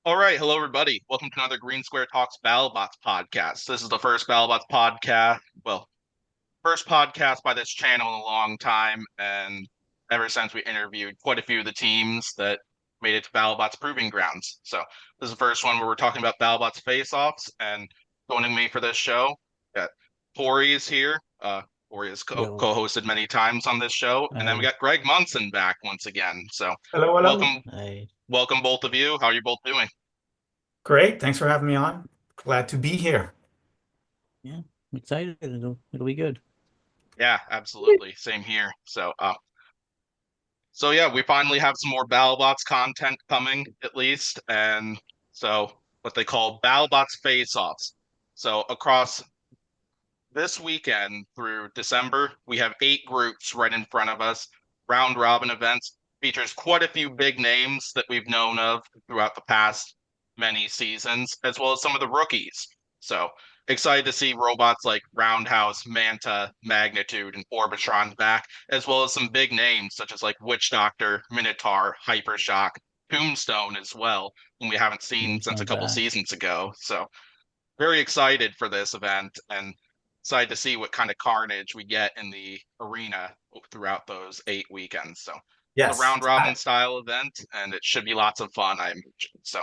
All right, hello everybody. Welcome to another Green Square Talks Battlebots podcast. This is the first Battlebots podcast, first podcast by this channel in a long time, and ever since we interviewed quite a few of the teams that made it to Battlebots Proving Grounds. So this is the first one where we're talking about Battlebots Faceoffs, and joining me for this show, got Tori is here. Tori has Yo, co-hosted many times on this show, and then we I, got Greg Munson back once again. So Hello, hello. welcome, I, welcome both of you. How are you both doing? Great. Thanks for having me on. Glad to be here. yeah, I'm excited. It'll be good. Yeah, absolutely. Same here. So yeah, we finally have some more BattleBots content coming, at least, and so what they call BattleBots Faceoffs. So across this weekend through December, we have 8 groups right in front of us. Round robin events features quite a few big names that we've known of throughout the past many seasons, as well as some of the rookies. So excited to see robots like Roundhouse, Manta, Magnitude, and Orbitron back, as well as some big names such as like Witch Doctor, Minotaur, Hypershock, Tombstone as well, whom we haven't seen since a Tombstone couple back. seasons ago. So very excited for this event and excited to see what kind of carnage we get in the arena throughout those 8 weekends. So a Yes, round robin style event, and it should be lots of fun, I imagine. So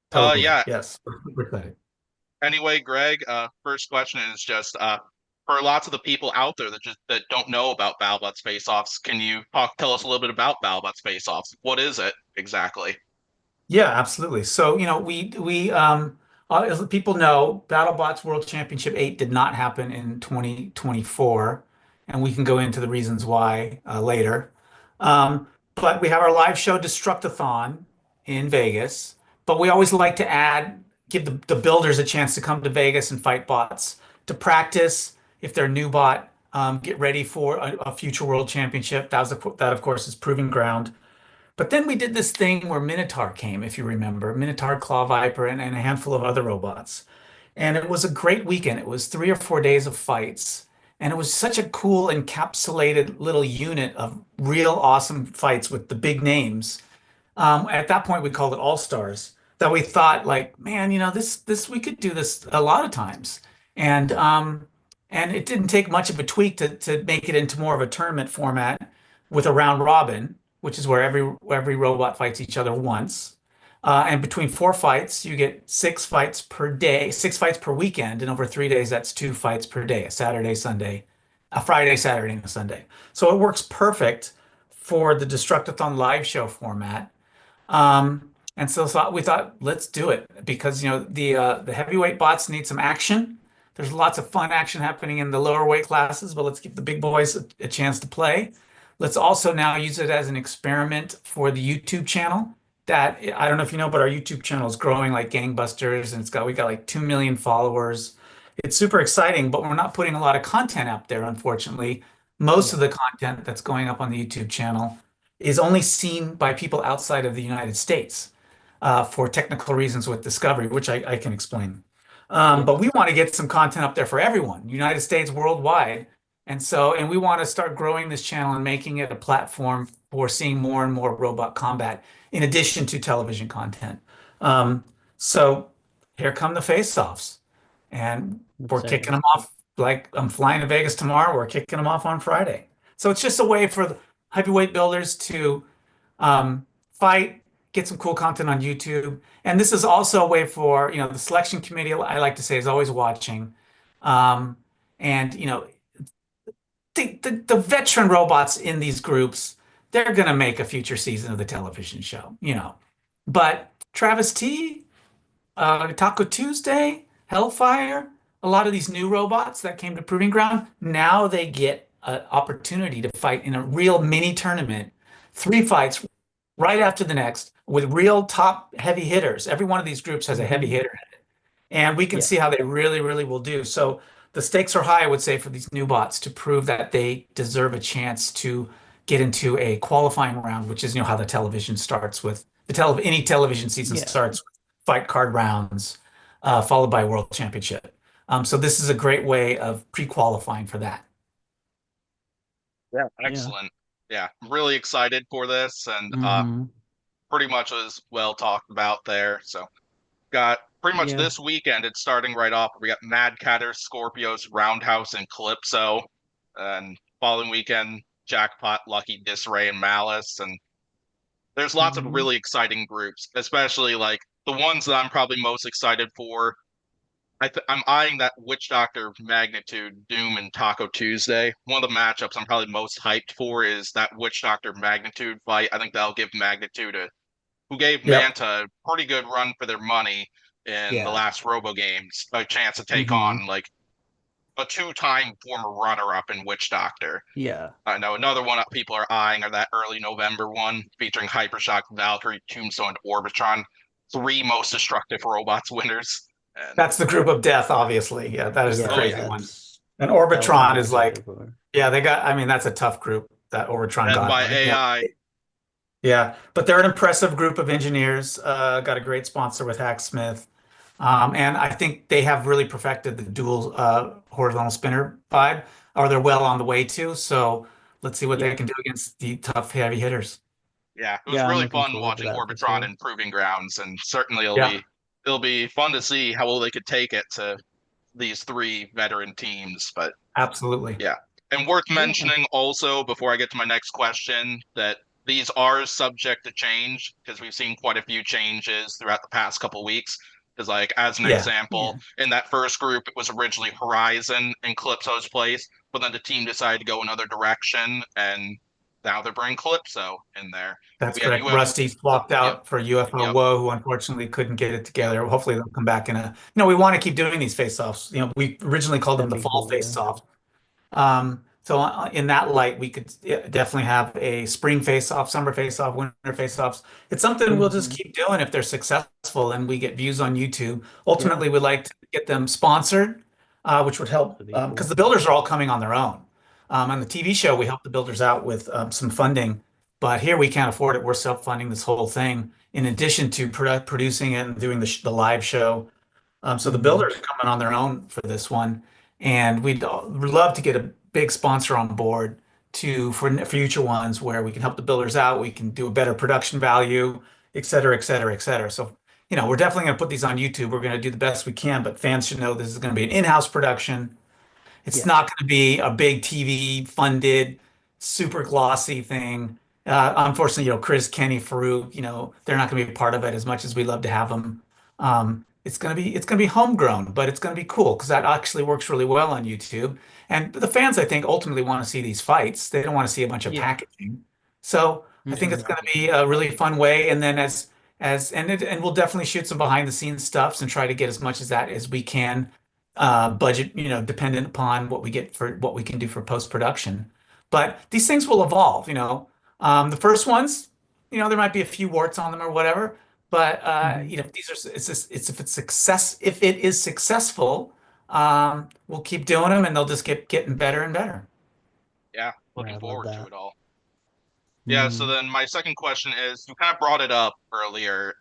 totally. yeah. Yes, we're excited. Anyway, Greg, first question is just for lots of the people out there that don't know about Battlebots Face-Offs, can you tell us a little bit about Battlebots Face-Offs? What is it exactly? Yeah, absolutely. So, as people know, BattleBots World Championship 8 did not happen in 2024, and we can go into the reasons why later. But we have our live show Destruct-a-thon in Vegas, but we always like to give the builders a chance to come to Vegas and fight bots to practice. If they're a new bot, get ready for a future World Championship. That of course is proving ground. But then we did this thing where Minotaur came, if you remember, Minotaur, Claw Viper, and a handful of other robots. And it was a great weekend. It was 3 or 4 days of fights. And it was such a cool encapsulated little unit of real awesome fights with the big names. At that point, we called it All Stars. That we thought, like, man, this we could do this a lot of times. And it didn't take much of a tweak to make it into more of a tournament format with a round robin, which is where every robot fights each other once. And between 4 fights, you get 6 fights per day, 6 fights per weekend, and over 3 days, that's 2 fights per day, a Saturday, Sunday, a Friday, Saturday, and a Sunday. So it works perfect for the Destruct-a-thon live show format. We thought, let's do it because the heavyweight bots need some action. There's lots of fun action happening in the lower weight classes, but let's give the big boys a chance to play. Let's also now use it as an experiment for the YouTube channel. That I don't know if you know, but our YouTube channel is growing like gangbusters, and we got like 2 million followers. It's super exciting, but we're not putting a lot of content out there, unfortunately. Most Yeah, of the content that's going up on the YouTube channel is only seen by people outside of the United States for technical reasons with Discovery, which I can explain. yeah, But we want to get some content up there for everyone, United States, worldwide. And we want to start growing this channel and making it a platform for seeing more and more robot combat in addition to television content. Um, so here come the face-offs. And I'm we're kicking excited. them off like I'm flying to Vegas tomorrow. We're kicking them off on Friday. So it's just a way for the heavyweight builders to fight, get some cool content on YouTube. And this is also a way for, the selection committee, I like to say, is always watching. Um, and, the veteran robots in these groups, they're going to make a future season of the television show. But Travis T, Taco Tuesday, Hellfire, a lot of these new robots that came to Proving Ground, now they get an opportunity to fight in a real mini tournament, 3 fights right after the next with real top heavy hitters. Every one of these groups has a heavy Hmm. hitter in it, and we can Yeah, see how they really, really will do. So the stakes are high, I would say, for these new bots to prove that they deserve a chance to get into a qualifying round, which is, how the television starts with any television season yeah, starts with fight card rounds, followed by a world championship. So this is a great way of pre-qualifying for that. Yeah, yeah. excellent. Yeah, I'm really excited for this, and Hmm. pretty much was well talked about there. So got pretty much Yeah. this weekend. It's starting right off. We got Mad Catter, Scorpios, Roundhouse, and Calypso, and following weekend Jackpot, Lucky, Disarray, and Malice. And there's lots of really exciting groups, especially like the ones that I'm probably most excited for. I'm eyeing that Witch Doctor, Magnitude, Doom, and Taco Tuesday. One of the matchups I'm probably most hyped for is that Witch Doctor Magnitude fight. I think that'll give Magnitude who gave Yep. Manta a pretty good run for their money in the Yeah. last Robo games, a chance to take on like a two-time former runner-up in Witch Doctor. Yeah. I know another one that people are eyeing are that early November one featuring Hypershock, Valkyrie, Tombstone, and Orbitron, three most destructive robots winners. And That's the group of death, obviously. Yeah, that is the Yeah, crazy yeah. one. that's- And that one Orbitron I'm is like, excited for. yeah, I mean, that's a tough group that Orbitron led got. by right? Yeah. AI. Yeah, but they're an impressive group of engineers. Got a great sponsor with Hacksmith. And I think they have really perfected the dual horizontal spinner vibe, or they're well on the way to. So let's see what they Yeah. can do against the tough, heavy hitters. Yeah, it was Yeah, I'm really looking fun forward to watching that for Orbitron sure. and Proving Grounds, and certainly Yeah. it'll be fun to see how well they could take it to these three veteran teams. But Absolutely. yeah, and worth Yeah. mentioning also before I get to my next question that these are subject to change because we've seen quite a few changes throughout the past couple weeks. Because, like, as an Yeah. example, in that first group, it was originally Horizon in Calypso's place, but then the team decided to go another direction, and now they're bringing Calypso in there. That's We had correct. UF Rusty swapped Yep, out for UFO yep, Woe, who unfortunately couldn't get it together. Hopefully they'll come back we want to keep doing these face-offs. We originally called them the That'd be fall cool, yeah. face-off. So in that light, we could definitely have a spring face-off, summer face-off, winter face-offs. It's something we'll just keep doing if they're successful and we get views on YouTube. Ultimately, we'd like to get them sponsored, which would help That'd be cool. because the builders are all coming on their own. On the TV show, we help the builders out with some funding, but here we can't afford it. We're self-funding this whole thing in addition to producing it and doing the live show. So the builders are coming on their own for this one, and we'd love to get a big sponsor on board for future ones where we can help the builders out. We can do a better production value, et cetera, et cetera, et cetera. So, we're definitely going to put these on YouTube. We're going to do the best we can, but fans should know this is going to be an in-house production. It's Yeah. not going to be a big TV funded, super glossy thing. Unfortunately, Chris, Kenny, Farouk, they're not going to be a part of it as much as we love to have them. It's gonna be homegrown, but it's gonna be cool because that actually works really well on YouTube. And the fans, I think, ultimately want to see these fights. They don't want to see a bunch of Yeah. packaging. So I think it's gonna be a really fun way. And then and we'll definitely shoot some behind the scenes stuffs and try to get as much as that as we can. Budget, dependent upon what we can do for post production. But these things will evolve. The first ones, there might be a few warts on them or whatever. But these are if it is successful, we'll keep doing them and they'll just keep getting better and better. yeah, I looking love forward to that. it all. Yeah, so then my second question is, you kind of brought it up earlier,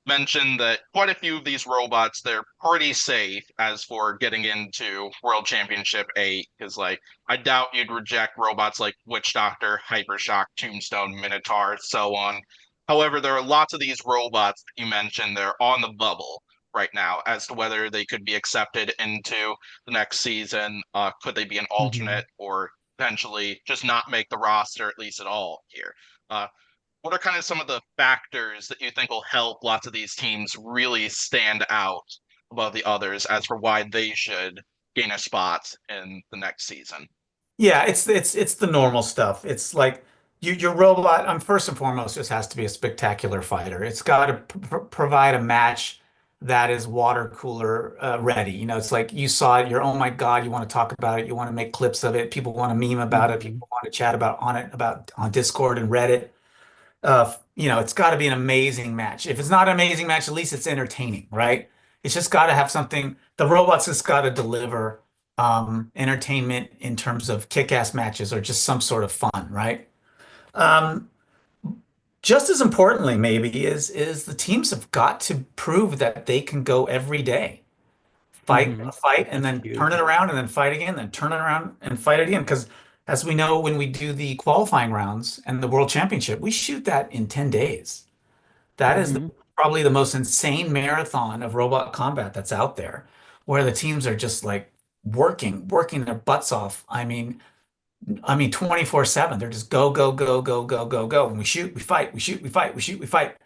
mentioned that quite a few of these robots, they're pretty safe as for getting into World Championship 8, because, like, I doubt you'd reject robots like Witch Doctor, Hypershock, Tombstone, Minotaur, so on. However, there are lots of these robots that you mentioned, they're on the bubble right now as to whether they could be accepted into the next season. Could they be an alternate or potentially just not make the roster at least at all here? What are kind of some of the factors that you think will help lots of these teams really stand out above the others as for why they should gain a spot in the next season? Yeah, it's the normal stuff. It's like your robot, first and foremost, just has to be a spectacular fighter. It's got to provide a match that is water cooler ready. It's like you saw it, oh my God, you want to talk about it, you want to make clips of it, people want to meme about it, people want to chat about on Discord and Reddit. It's got to be an amazing match. If it's not an amazing match, at least it's entertaining, right? It's just got to have something. The robots just got to deliver entertainment in terms of kick-ass matches or just some sort of fun, right? Um, just as importantly, maybe is the teams have got to prove that they can go every day, fight a fight, and That's then turn it huge. around, and then fight again, then turn it around and fight it again. Because as we know, when we do the qualifying rounds and the World Championship, we shoot that in 10 days. That is Mm-hmm. probably the most insane marathon of robot combat that's out there, where the teams are just like working their butts off. I mean 24/7. They're just go, go, go, go, go, go, go. And we shoot, we fight, we shoot, we fight, we shoot, we fight.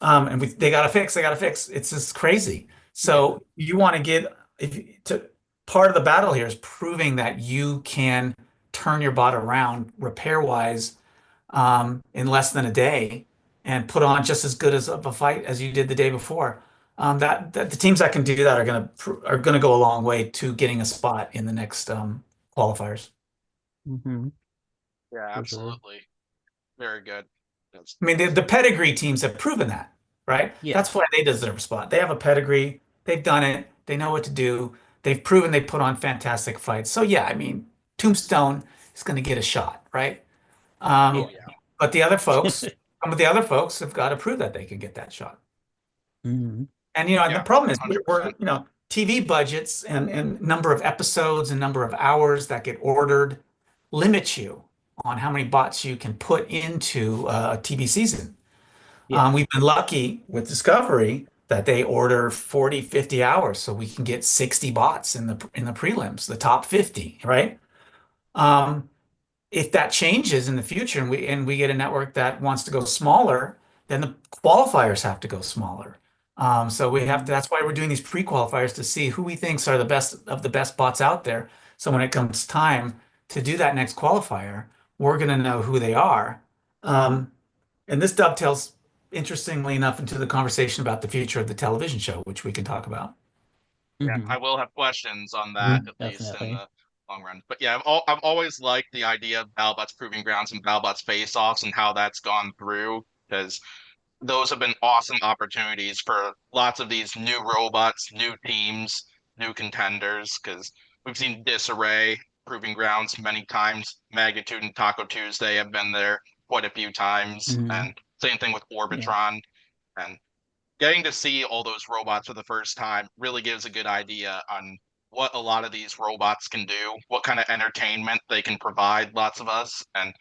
And they gotta fix, they gotta fix. It's just crazy. Yeah. So you want to get if you- to part of the battle here is proving that you can turn your bot around repair wise in less than a day and put on just as good as of a fight as you did the day before. That the teams that can do that are gonna go a long way to getting a spot in the next qualifiers. Mm-hmm. Yeah, For sure. absolutely. Very good. That's, I mean, the pedigree teams have proven that, right? Yeah. That's why they deserve a spot. They have a pedigree. They've done it. They know what to do. They've proven they put on fantastic fights. So yeah, I mean, Tombstone is going to get a shot, right? oh Um, yeah. but some of the other folks have got to prove that they can get that shot. Mm-hmm. And and the Yeah, problem is we're 100%. TV budgets and number of episodes and number of hours that get ordered limits you on how many bots you can put into a TV season. Yeah. We've been lucky with Discovery that they order 40, 50 hours so we can get 60 bots in the prelims, the top 50, right? Um, if that changes in the future and we get a network that wants to go smaller, then the qualifiers have to go smaller. So we have to, that's why we're doing these pre-qualifiers to see who we thinks are the best of the best bots out there. So when it comes time to do that next qualifier, we're going to know who they are. Um, and this dovetails, interestingly enough, into the conversation about the future of the television show, which we can talk about. Yeah, Mm-hmm. I will have questions on that at least in Definitely. the long run. But yeah, I've always liked the idea of Battlebots Proving Grounds and Battlebots Faceoffs and how that's gone through because those have been awesome opportunities for lots of these new robots, new teams, new contenders. Because we've seen Disarray, Proving Grounds many times. Magnitude and Taco Tuesday have been there quite a few times, Mm-hmm. and same thing with Yeah. Orbitron. And getting to see all those robots for the first time really gives a good idea on what a lot of these robots can do, what kind of entertainment they can provide lots of us, and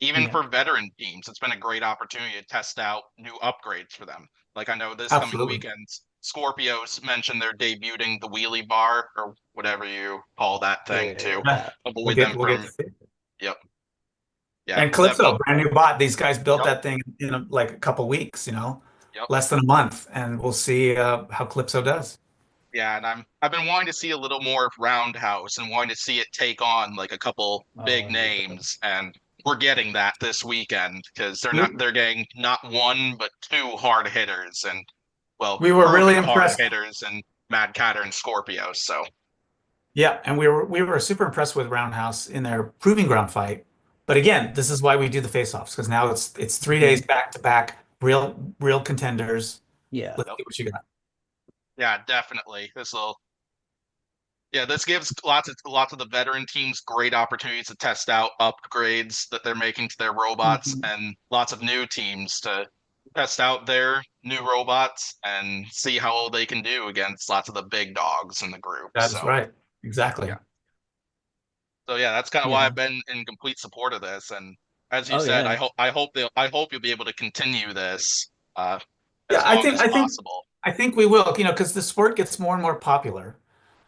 even Yeah. for veteran teams, it's been a great opportunity to test out new upgrades for them. Like I know this coming Absolutely. weekend, Scorpios mentioned they're debuting the wheelie bar or whatever you call that thing to Yeah, avoid them we'll get from. to see. Yep. Yeah, And we'll definitely. Calypso, brand new bot. These guys built Yep. that thing in like a couple weeks, Yep. less than a month, and we'll see how Calypso does. Yeah, and I've been wanting to see a little more of Roundhouse and wanting to see it take on like a couple big Oh, yeah. names, and we're getting that this weekend because We, they're getting not one but two hard hitters and well, we were really proven hard impressed. hitters and Mad Catter and Scorpio. So Yeah, and we were super impressed with Roundhouse in their proving ground fight. But again, this is why we do the face-offs because now it's 3 days Mhm. back to back, real contenders. Yeah. Let's see what you got. yeah, definitely this gives lots of the veteran teams great opportunities to test out upgrades that they're making to their robots Mhm. and lots of new teams to test out their new robots and see how well they can do against lots of the big dogs in the group. That is right. Yeah. Exactly. So yeah, that's kind of why Yeah. I've been in complete support of this. And as you Oh, said, yeah. I hope you'll be able to continue this Yeah, as I long think as I think possible. I think we will, because the sport gets more and more popular.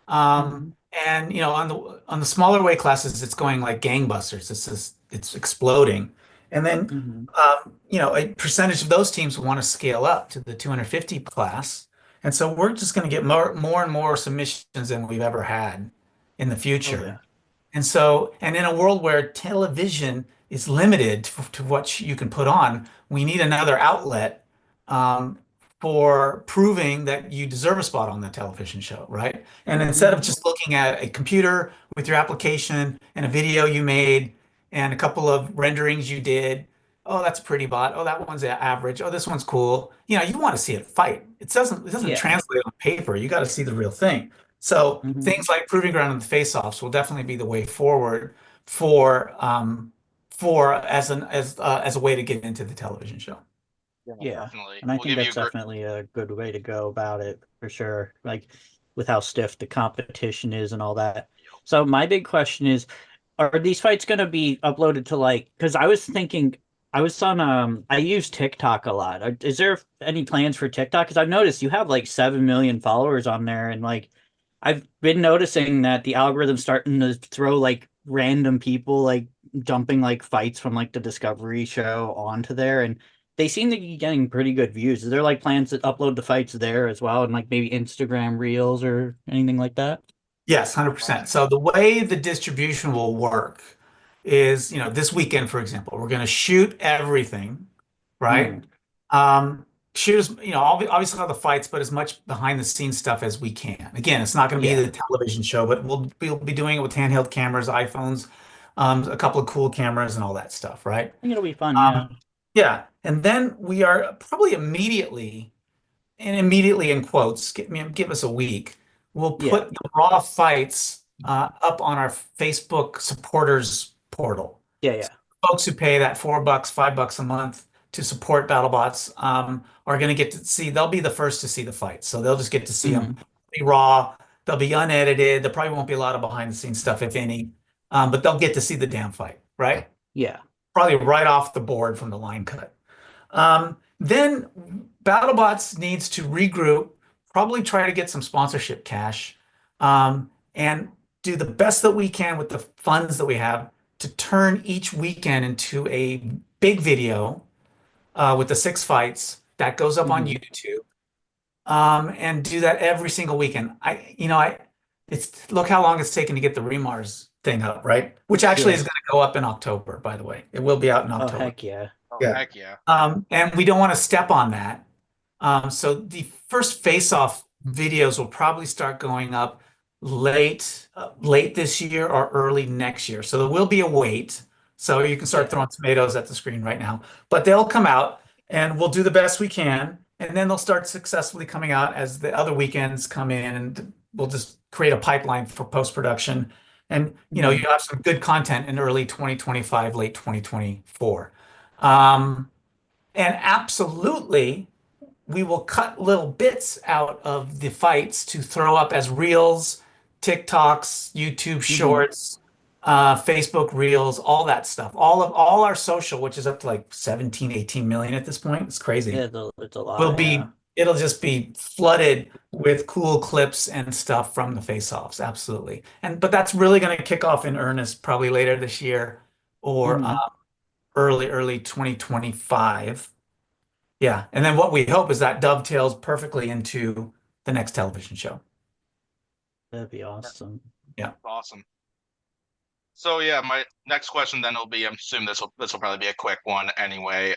Mm-hmm. And on the smaller weight classes, it's going like gangbusters. It's exploding. And then Mm-hmm. a percentage of those teams want to scale up to the 250 class. And so we're just going to get more and more submissions than we've ever had in the Oh, yeah. future. And so, and in a world where television is limited to what you can put on, we need another outlet um, for proving that you deserve a spot on the television show, right? And instead of Mm-hmm. just looking at a computer with your application and a video you made and a couple of renderings you did, oh, that's a pretty bot. Oh, that one's average. Oh, this one's cool. You want to see it fight. It doesn't Yeah. translate on paper. You got to see the real thing. So Mm-hmm. things like proving ground and the face-offs will definitely be the way forward for as a way to get into the television show. Yeah, Yeah. definitely. And I We'll think give you that's definitely a good way to go about it for sure. Like with how stiff the competition is and all that. So my big question is, are these fights going to be uploaded to because I was thinking I was on I use TikTok a lot. Is there any plans for TikTok? Because I've noticed you have like 7 million followers on there, and like I've been noticing that the algorithm's starting to throw like random people like dumping like fights from like the Discovery show onto there, and they seem to be getting pretty good views. Is there like plans to upload the fights there as well, and like maybe Instagram Reels or anything like that? Yes, 100%. So the way the distribution will work is, this weekend, for example, we're going to shoot everything, right? Mm, Um, shoot as, obviously all the fights, but as much behind the scenes stuff as we can. Again, it's not going to be yeah, the television show, but we'll be doing it with handheld cameras, iPhones, a couple of cool cameras and all that stuff, right? I think it'll be fun. Yeah, Yeah. And then we are probably immediately in quotes, give us a week. We'll yeah, put the raw fights up on our Facebook supporters portal. yeah, yeah. Folks who pay that $4, $5 a month to support BattleBots are going to get to see. They'll be the first to see the fights, so they'll just get to see them Hmm. be raw. They'll be unedited. There probably won't be a lot of behind the scenes stuff, if any, but they'll get to see the damn fight, right? Yeah. Probably right off the board from the line cut. Then BattleBots needs to regroup, probably try to get some sponsorship cash, and do the best that we can with the funds that we have to turn each weekend into a big video with the 6 fights that goes up on Hmm. YouTube, and do that every single weekend. It's look how long it's taken to get the Remars thing up, right? Which actually Yeah. is going to go up in October, by the way. It will be out in Oh, October. heck yeah. Oh, Yeah. heck yeah. And we don't want to step on that. So the first face-off videos will probably start going up late this year or early next year. So there will be a wait. So you can start Yeah. throwing tomatoes at the screen right now. But they'll come out and we'll do the best we can. And then they'll start successfully coming out as the other weekends come in, and we'll just create a pipeline for post-production. And Mhm. you have some good content in early 2025, late 2024. Um, and absolutely, we will cut little bits out of the fights to throw up as reels, TikToks, YouTube Mhm. Shorts, Facebook Reels, all that stuff. All our social, which is up to like 17, 18 million at this point. It's crazy. Yeah, it's a lot. Yeah. It'll just be flooded with cool clips and stuff from the face-offs. Absolutely. But that's really going to kick off in earnest probably later this year or Hmm. early 2025. Yeah. And then what we hope is that dovetails perfectly into the next television show. That'd be awesome. Yeah. Awesome. So yeah, my next question then will be, I'm assuming this will probably be a quick one anyway.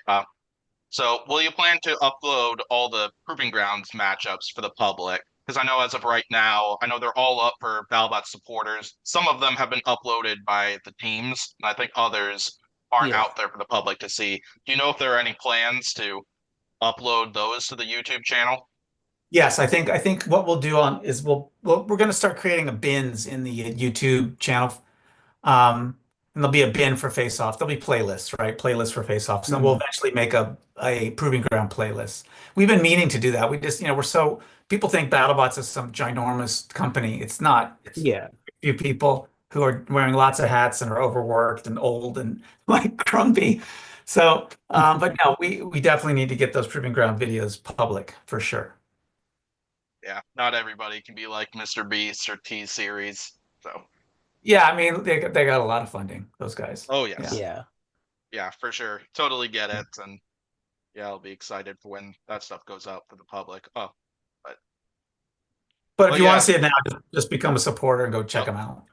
So will you plan to upload all the Proving Grounds matchups for the public? Because I know as of right now, I know they're all up for BattleBots supporters. Some of them have been uploaded by the teams, and I think others aren't Yeah. out there for the public to see. Do you know if there are any plans to upload those to the YouTube channel? Yes, I think what we'll do on is we're going to start creating a bins in the YouTube channel. And there'll be a bin for face-off. There'll be playlists, right? Playlists for face-offs. And we'll Hmm. eventually make a Proving Ground playlist. We've been meaning to do that. We just, people think BattleBots is some ginormous company. It's not. It's Yeah. a few people who are wearing lots of hats and are overworked and old and like grumpy. So, but no, we definitely need to get those Proving Ground videos public for sure. Yeah, not everybody can be like Mr. Beast or T Series. So, Yeah, I mean, they got a lot of funding, those guys. oh Yeah. yes, Yeah. yeah, for sure, totally get it, and yeah, I'll be excited for when that stuff goes out for the public. Oh, but But if but you want yeah, to see it now, just become a supporter and go check yep, them out.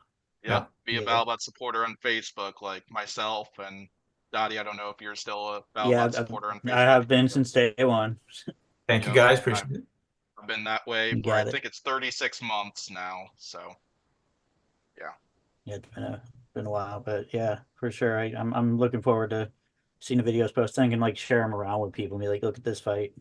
yep. Yeah. Be a Yeah. Battlebot supporter on Facebook, like myself and Dottie. I don't know if you're still a Yeah. Battlebot supporter on I Facebook. have been since day one. Thank you Yep, guys. I've Appreciate it. been that way You for I got it. think it's 36 months now. So yeah, Yeah, it's been a while, but yeah, for sure. I'm looking forward to seeing the videos posted. I can like share them around with people and be like, look at this fight.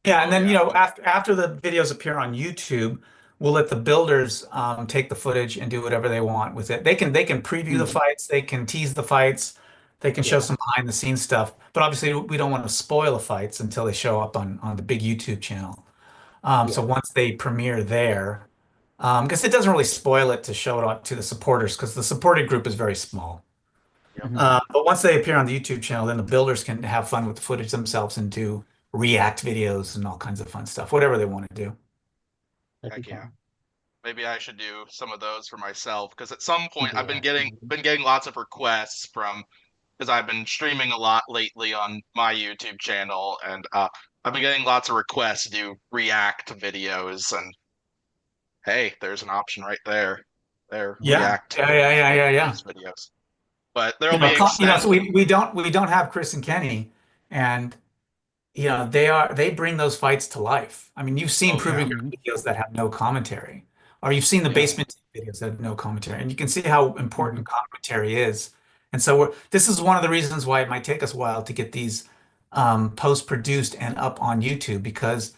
Yeah, and oh then yeah, after the videos appear on YouTube, we'll let the builders take the footage and do whatever they want with it. They can preview the Mhm. fights, they can tease the fights, they can show Yeah. some behind the scenes stuff. But obviously, we don't want to spoil the fights until they show up on the big YouTube channel. So Yeah. once they premiere there, because it doesn't really spoil it to show it on to the supporters, because the supported group is very small. Yep. But once they appear on the YouTube channel, then the builders can have fun with the footage themselves and do react videos and all kinds of fun stuff, whatever they want to do. That'd Heck be yeah. fun. Maybe I should do some of those for myself because at some point I've been Yeah. getting lots of requests from because I've been streaming a lot lately on my YouTube channel and I've been getting lots of requests to do react videos and hey, there's an option right there. There, Yeah, react yeah. these videos. But there'll be So we don't have Chris and Kenny, and they bring those fights to life. I mean, you've seen oh yeah. Proving Ground Mhm. videos that have no commentary, or you've seen the Yeah. basement videos that have no commentary, and you can see how important Mhm. commentary is. And so this is one of the reasons why it might take us a while to get these post-produced and up on YouTube because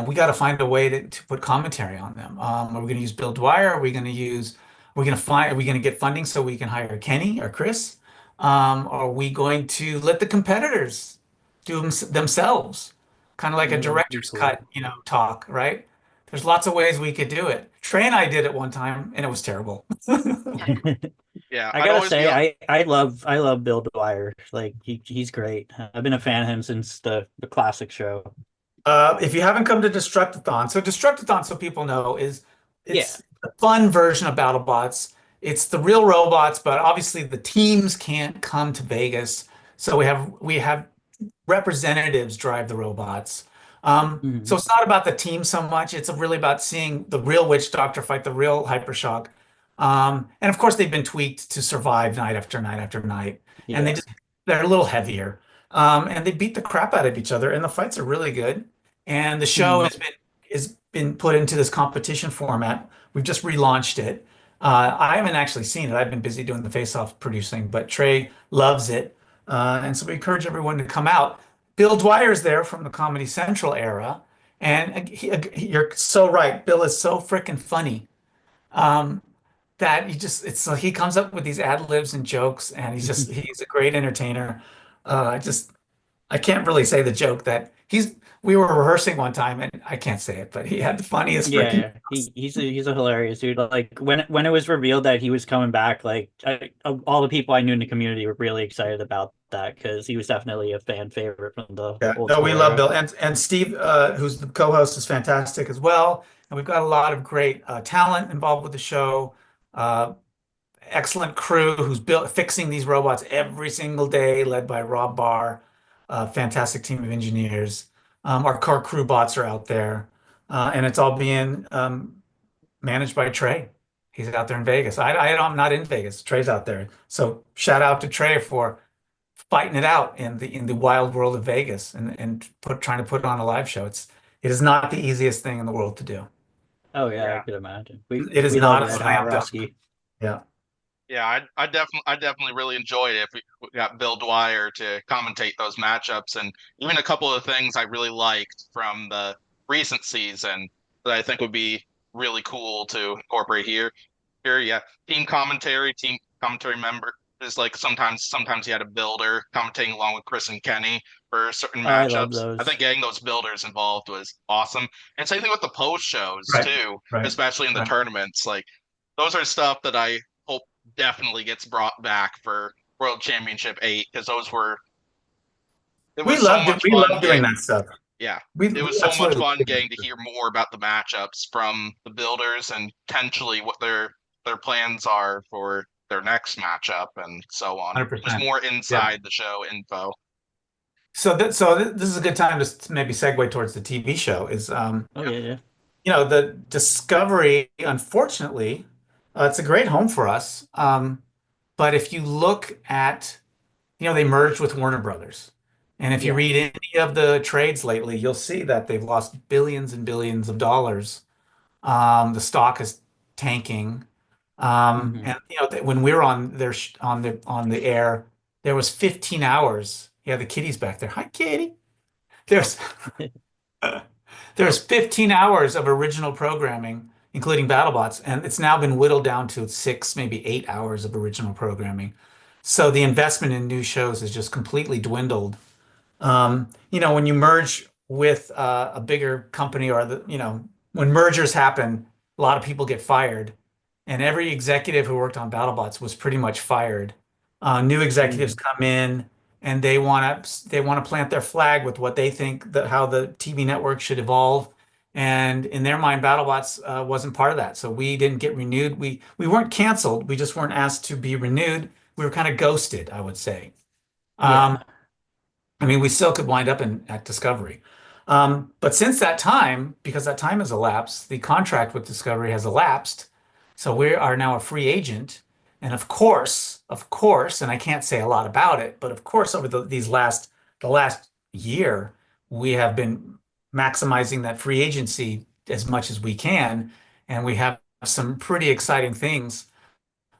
we got to find a way to put commentary on them. Are we going to use Bill Dwyer? Are we going to get funding so we can hire Kenny or Chris? Are we going to let the competitors do them themselves? Kind of like a Yeah, that'd be director's cool. cut, talk, right? There's lots of ways we could do it. Trey and I did it one time, and it was terrible. Yeah. I I'd gotta always be say, I love Bill Dwyer. Like he's great. I've been a fan of him since the classic show. If you haven't come to Destruct-a-thon, so Destruct-a-thon, so people know, Yeah. it's a fun version of BattleBots. It's the real robots, but obviously the teams can't come to Vegas, so we have representatives drive the robots. So Mhm. it's not about the team so much. It's really about seeing the real witch doctor fight the real hypershock. And of course, they've been tweaked to survive night after night after night, and Yeah. they're a little heavier. And they beat the crap out of each other, and the fights are really good. And the show Mhm. has been put into this competition format. We've just relaunched it. I haven't actually seen it. I've been busy doing the face-off producing, but Trey loves it. And so we encourage everyone to come out. Bill Dwyer's there from the Comedy Central era. And you're so right. Bill is so freaking funny. Um, that he comes up with these ad libs and jokes, and he's a great entertainer. Just I can't really say the joke that we were rehearsing one time, and I can't say it, but he had the funniest freaking. Yeah, he's a hilarious dude. Like when it was revealed that he was coming back, like all the people I knew in the community were really excited about that because he was definitely a fan favorite from the Yeah, old no, we school love era. Bill and Steve, who's the co-host, is fantastic as well. And we've got a lot of great talent involved with the show. Uh, Excellent crew who's fixing these robots every single day, led by Rob Barr. Fantastic team of engineers. Our core crew bots are out there, and it's all being managed by Trey. He's out there in Vegas. I'm not in Vegas. Trey's out there. So shout out to Trey for fighting it out in the wild world of Vegas and trying to put on a live show. It is not the easiest thing in the world to do. Oh yeah, I Yeah. could imagine. We It is we love not a Red Hot slam dunk. Rusky. Yeah. Yeah, I definitely really enjoyed it if we got Bill Dwyer to commentate those matchups and even a couple of things I really liked from the recent season that I think would be really cool to incorporate here. Here, yeah, team commentary member is like sometimes you had a builder commentating along with Chris and Kenny for certain Oh, I love matchups. I think those. getting those builders involved was awesome. And same thing with the post shows Right. too, Right. especially in the Right. tournaments. Like those are stuff that I hope definitely gets brought back for World Championship 8 because it We was so loved it. much We fun love doing getting that stuff. yeah, it We was so much absolutely fun love getting to it. hear more about the matchups from the builders and potentially what their plans are for their next matchup and so on. Just 100%. more Yeah. inside the show info. This is a good time to maybe segue towards the TV show is Oh Yeah. yeah, yeah. the Discovery, unfortunately, it's a great home for us. But if you look at, they merged with Warner Brothers. And if you Yeah. read any of the trades lately, you'll see that they've lost billions and billions of dollars. The stock is tanking. Hmm. And when we were on their on the air, there was 15 hours. Yeah, the kitty's back there. Hi, kitty. Yep. There's Yep. there's 15 hours of original programming, including BattleBots, and it's now been whittled down to 6, maybe 8 hours of original programming. So the investment in new shows has just completely dwindled. When you merge with a bigger company or when mergers happen, a lot of people get fired. And every executive who worked on BattleBots was pretty much fired. New executives come in and they want to plant their flag with what they think that how the TV network should evolve. And in their mind, BattleBots wasn't part of that. So we didn't get renewed. We weren't canceled. We just weren't asked to be renewed. We were kind of ghosted, I would say. Um, Yeah. I mean, we still could wind up at Discovery. But since that time, because that time has elapsed, the contract with Discovery has elapsed. So we are now a free agent. And of course, and I can't say a lot about it, but of course, over the last year, we have been maximizing that free agency as much as we can. And we have some pretty exciting things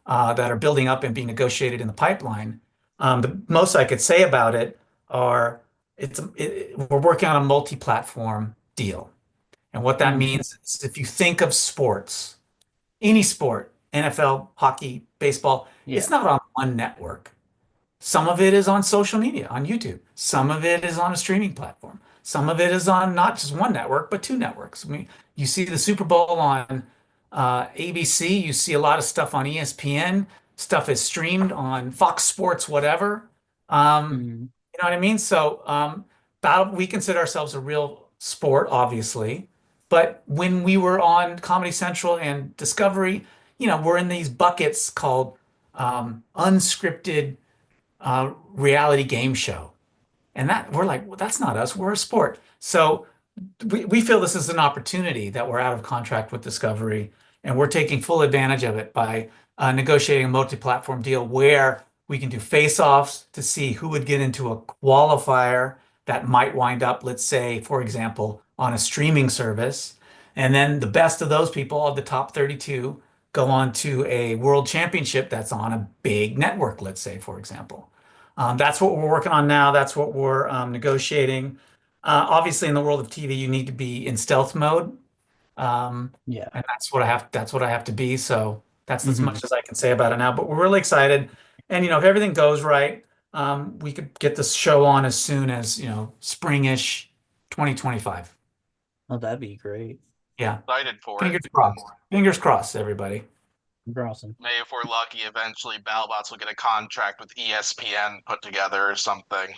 that are building up and being negotiated in the pipeline. The most I could say about it are we're working on a multi-platform deal. And what that Mm. means is if you think of sports, any sport, NFL, hockey, baseball, Yeah. it's not on one network. Some of it is on social media, on YouTube. Some of it is on a streaming platform. Some of it is on not just one network, but two networks. I mean, you see the Super Bowl on ABC, you see a lot of stuff on ESPN, stuff is streamed on Fox Sports, whatever. Mm. You know what I mean? So, we consider ourselves a real sport, obviously. But when we were on Comedy Central and Discovery, we're in these buckets called unscripted reality game show. And that we're like, well, that's not us. We're a sport. So we feel this is an opportunity that we're out of contract with Discovery, and we're taking full advantage of it by negotiating a multi-platform deal where we can do face-offs to see who would get into a qualifier that might wind up, let's say, for example, on a streaming service. And then the best of those people, of the top 32, go on to a world championship that's on a big network, let's say, for example. That's what we're working on now. That's what we're negotiating. Obviously, in the world of TV, you need to be in stealth mode, Yeah. and that's what I have to be. So that's as Hmm. much as I can say about it now. But we're really excited, and if everything goes right, we could get this show on as soon as springish 2025. Oh, that'd be great. Yeah, Excited for it. fingers crossed. Fingers crossed, everybody. Awesome. Maybe if we're lucky, eventually BattleBots will get a contract with ESPN put together or something.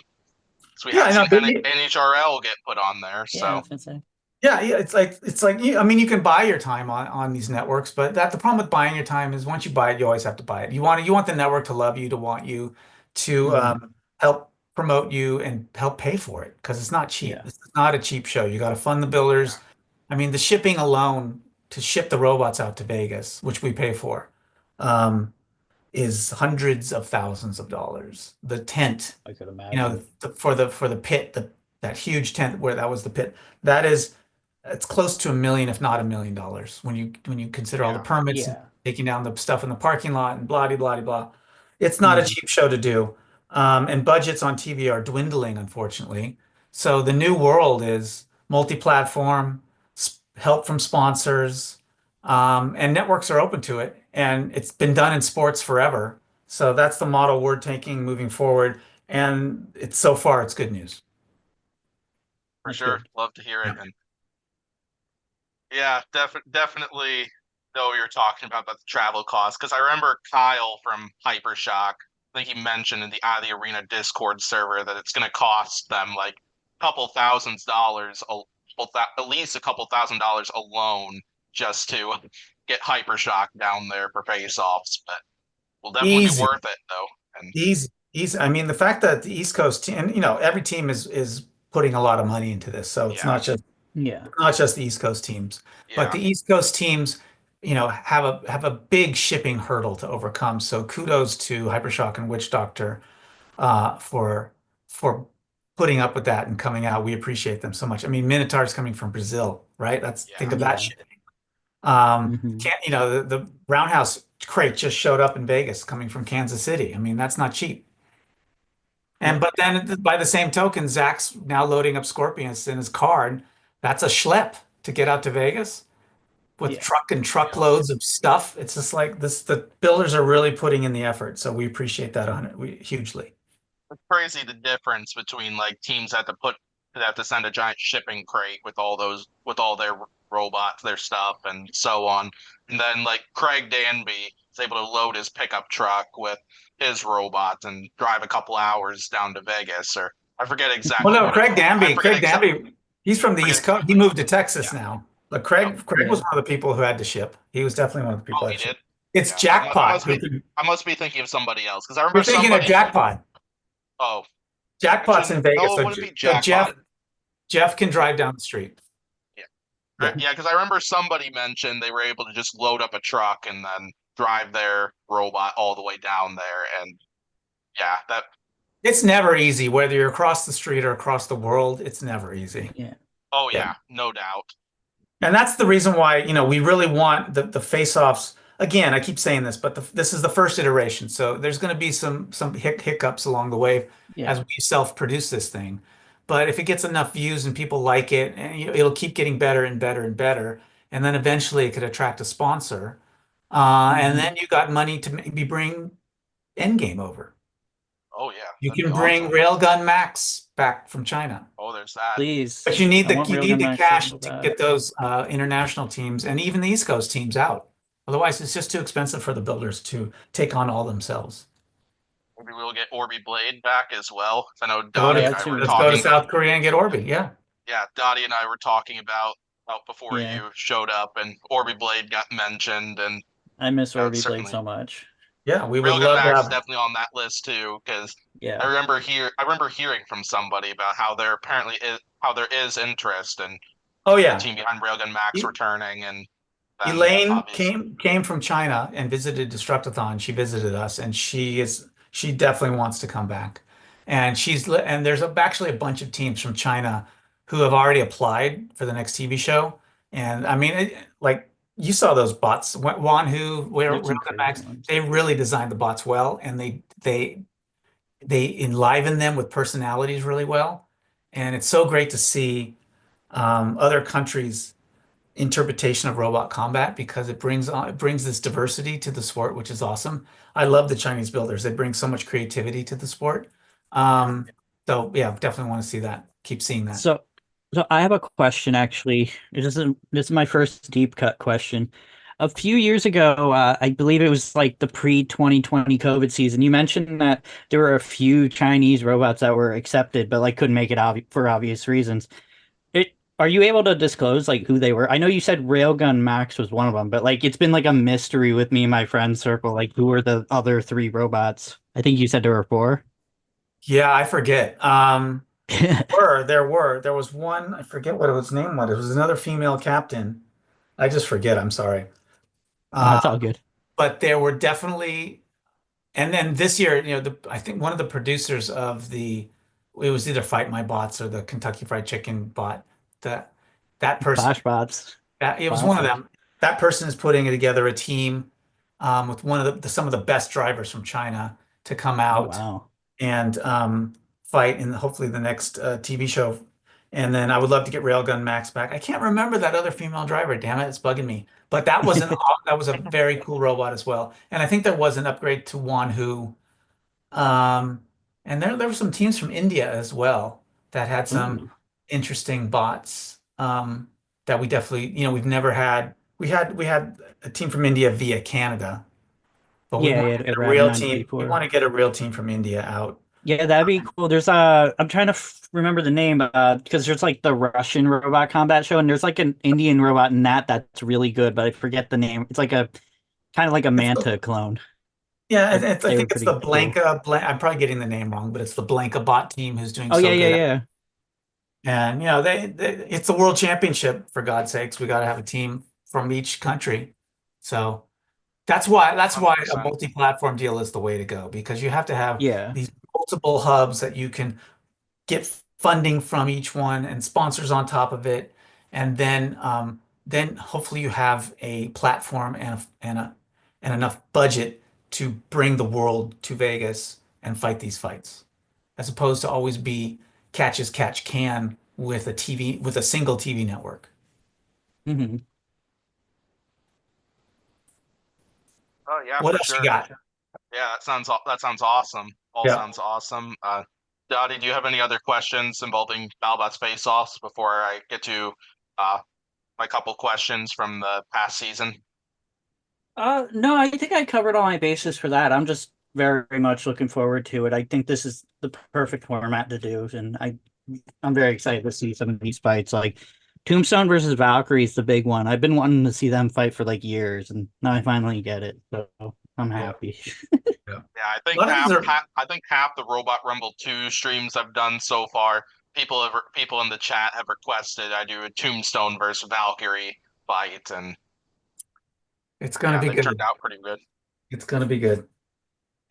So we Yeah, have I some know. NHRL get put on there. Yeah, I So was gonna say. Yeah. It's like I mean, you can buy your time on these networks, but the problem with buying your time is once you buy it, you always have to buy it. You want the network to love you, to want you, to Hmm. help promote you and help pay for it because it's not cheap. Yeah. It's not a cheap show. You got to fund the builders. I mean, the shipping alone to ship the robots out to Vegas, which we pay for, um, is hundreds of thousands of dollars. The tent, I could imagine. for the pit, that huge tent where that was the pit, that is it's close to $1 million, if not $1 million, when you consider all the yeah, permits and Yeah. taking down the stuff in the parking lot and blah, blah, blah, blah. It's not a Hmm. cheap show to do. And budgets on TV are dwindling, unfortunately. So the new world is multi-platform, help from sponsors, and networks are open to it. And it's been done in sports forever. So that's the model we're taking moving forward. And so far, it's good news. for That's sure. good. Love to hear Yeah. it. And yeah, definitely know what you're talking about the travel costs. Because I remember Kyle from Hypershock, I think he mentioned in the Out of the Arena Discord server that it's going to cost them like a couple thousand dollars, at least a couple $1,000s alone just to get Hypershock down there for face-offs. But will definitely be Easy. worth it though. And Easy, easy. I mean, the fact that the East Coast team, and every team is putting a lot of money into this, so it's yeah, not just the East Coast teams, but yeah, the East Coast teams, have a big shipping hurdle to overcome. So kudos to Hypershock and Witch Doctor for putting up with that and coming out. We appreciate them so much. I mean, Minotaur's coming from Brazil, right? Think yeah. of that Yeah. shit. Hmm. Can't the Roundhouse crate just showed up in Vegas coming from Kansas City. I mean, that's not cheap. And Yep. but then by the same token, Zach's now loading up Scorpions in his car, and that's a schlep to get out to Vegas with Yeah. truck and Yep. truckloads of stuff. It's just like this, the builders are really putting in the effort, so we appreciate that on it hugely. It's crazy the difference between like teams that have to send a giant shipping crate with all their robots, their stuff, and so on. And then like Craig Danby was able to load his pickup truck with his robots and drive a couple hours down to Vegas, or I forget Well, exactly no, what it. Craig Danby, he's from the Forget East Coast. He moved to Texas yeah. now. But Yep. Craig was one of the people who had to ship. He was definitely one of the people Oh, who he had to ship. did. It's Yeah, I Jackpot must be. I must be thinking of somebody else because I remember you're thinking of somebody. Jackpot. Oh, Jackpot's in Vegas. no, it wouldn't be So Jackpot. Jeff can drive down the street. Yeah, Yeah. yeah, because I remember somebody mentioned they were able to just load up a truck and then drive their robot all the way down there, and yeah, that. It's never easy, whether you're across the street or across the world, it's never easy. Yeah. Oh Yeah. yeah, no doubt. And that's the reason why, we really want the face-offs. Again, I keep saying this, but this is the first iteration. So there's going to be some hiccups along the way Yeah. as we self-produce this thing. But if it gets enough views and people like it, and it'll keep getting better and better and better. And then eventually it could attract a sponsor. And then you got money to maybe bring Endgame over. Oh yeah, You that'd be can bring awesome. Railgun Max back from China. Oh, there's that. Please. But you need I want Railgun the Max cash so to bad. get those international teams and even the East Coast teams out. Otherwise, it's just too expensive for the builders to take on all themselves. Maybe we'll get Orby Blade back as well. I know Go Dottie to, and Yeah, I were too. let's go to talking. South Korea and get Orbi. Yeah. Yeah, Dottie and I were talking about before Yeah. you showed up, and Orby Blade got mentioned, and I miss Orby Blade certainly so much. Yeah, we would Railgun love to Max is have. definitely on that list too, because Yeah. I remember hearing from somebody about how there apparently is how there is interest in Oh the yeah. team behind Railgun Max E- returning, and then Elaine obviously. came from China and visited Destruct-a-thon. She visited us, and she definitely wants to come back. And there's actually a bunch of teams from China who have already applied for the next TV show. And I mean, like you saw those bots, Wanhu, where There's some Railgun crazy Max, ones. they really designed the bots well, and they enliven them with personalities really well. And it's so great to see other countries' interpretation of robot combat because it brings this diversity to the sport, which is awesome. I love the Chinese builders. They bring so much creativity to the sport. Um, so yeah, definitely want to see that. Keep seeing that. So I have a question actually. This is my first deep cut question. A few years ago, I believe it was like the pre-2020 COVID season. You mentioned that there were a few Chinese robots that were accepted, but like couldn't make it for obvious reasons. Are you able to disclose like who they were? I know you said Railgun Max was one of them, but like it's been like a mystery with me and my friend circle. Like who were the other three robots? I think you said there were four. Yeah, I forget. There was one, I forget what its name was. It was another female captain. I just forget, I'm sorry. It's all good. But there were definitely, and then this year, I think one of the producers it was either Fight My Bots or the Kentucky Fried Chicken bot. That that person, Flashbots. it was one of Classic. them. That person is putting together a team with one of some of the best drivers from China to come Oh out wow. and fight in hopefully the next TV show. And then I would love to get Railgun Max back. I can't remember that other female driver. Damn it, it's bugging me. But that was a very cool robot as well. And I think there was an upgrade to Wanhu. Um, and there were some teams from India as well that had some Ooh. interesting bots that we definitely, we've never had. We had a team from India via Canada, but we Yeah, want yeah, to get a a Rat real team. We 934. want to get a real team from India out. Yeah, that'd be cool. There's I'm trying to remember the name because there's like the Russian robot combat show and there's like an Indian robot in that's really good, but I forget the name. It's like a kind of like a Manta clone. Yeah, But I they were think it's the pretty cool. I'm probably getting the name wrong, but it's the Blanca bot team who's doing Oh yeah, so yeah, good. yeah. And it's the World Championship for God's sakes. We got to have a team from each country. So that's why a 100%. multi-platform deal is the way to go because you have to have Yeah. these multiple hubs that you can get funding from each one and sponsors on top of it, and then hopefully you have a platform and enough budget to bring the world to Vegas and fight these fights, as opposed to always be catch as catch can with a single TV network. Hmm. Oh yeah, What for else you sure. got? Yeah, that sounds awesome. All Yeah. sounds awesome. Dottie, do you have any other questions involving Battlebots Face-Offs before I get to uh my couple questions from the past season? No, I think I covered all my bases for that. I'm just very much looking forward to it. I think this is the perfect format to do, and I'm very excited to see some of these fights. Like Tombstone versus Valkyrie is the big one. I've been wanting to see them fight for like years, and now I finally get it. So I'm Yeah. happy. Yeah. Yeah, I A think lot of these are I think half the Robot Rumble 2 streams I've done so far, people in the chat have requested I do a Tombstone versus Valkyrie fight, and it's going to yeah, be they've turned good. out pretty good. It's going to be good.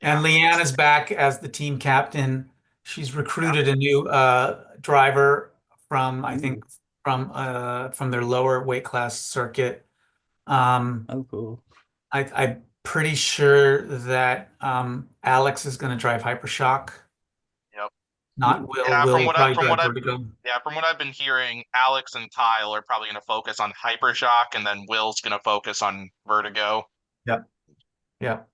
Yeah. And Leanne is back as the team captain. She's recruited a new driver from, I think, Ooh, from their lower weight class circuit. Um, oh, cool. I'm pretty sure that Alex is going to drive Hypershock, Yep. not Ooh, Will. Yeah, Will will probably drive Vertigo. from what I've been hearing, Alex and Kyle are probably going to focus on Hypershock, and then Will's going to focus on Vertigo. Yep. Yep.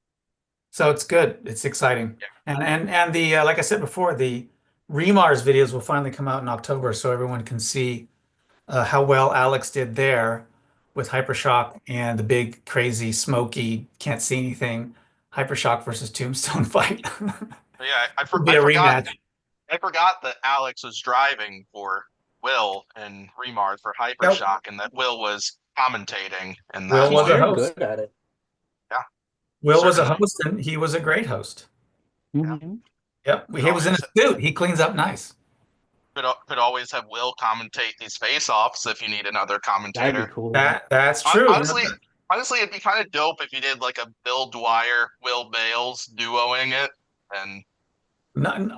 So it's good. It's exciting. Yeah. And the like I said before, the Remars videos will finally come out in October, so everyone can see how well Alex did there with Hypershock and the big, crazy, smoky, can't see anything Hypershock versus Tombstone fight. But yeah, Would be a rematch. I forgot that Alex was driving for Will and Remars for Yep. Hypershock, and that Will was commentating in Will that he's was a one. very host. good at it. Yeah, Will was a certainly. host, and he was a great host. Yeah, Hmm. Yep. could He was in a always suit. He cleans up nice. could always have Will commentate these face-offs if you need another That'd be commentator. cool. That's true. You know, Honestly, honestly, it'd be kind of dope if you did like a Bill Dwyer, Will Bales duoing it, and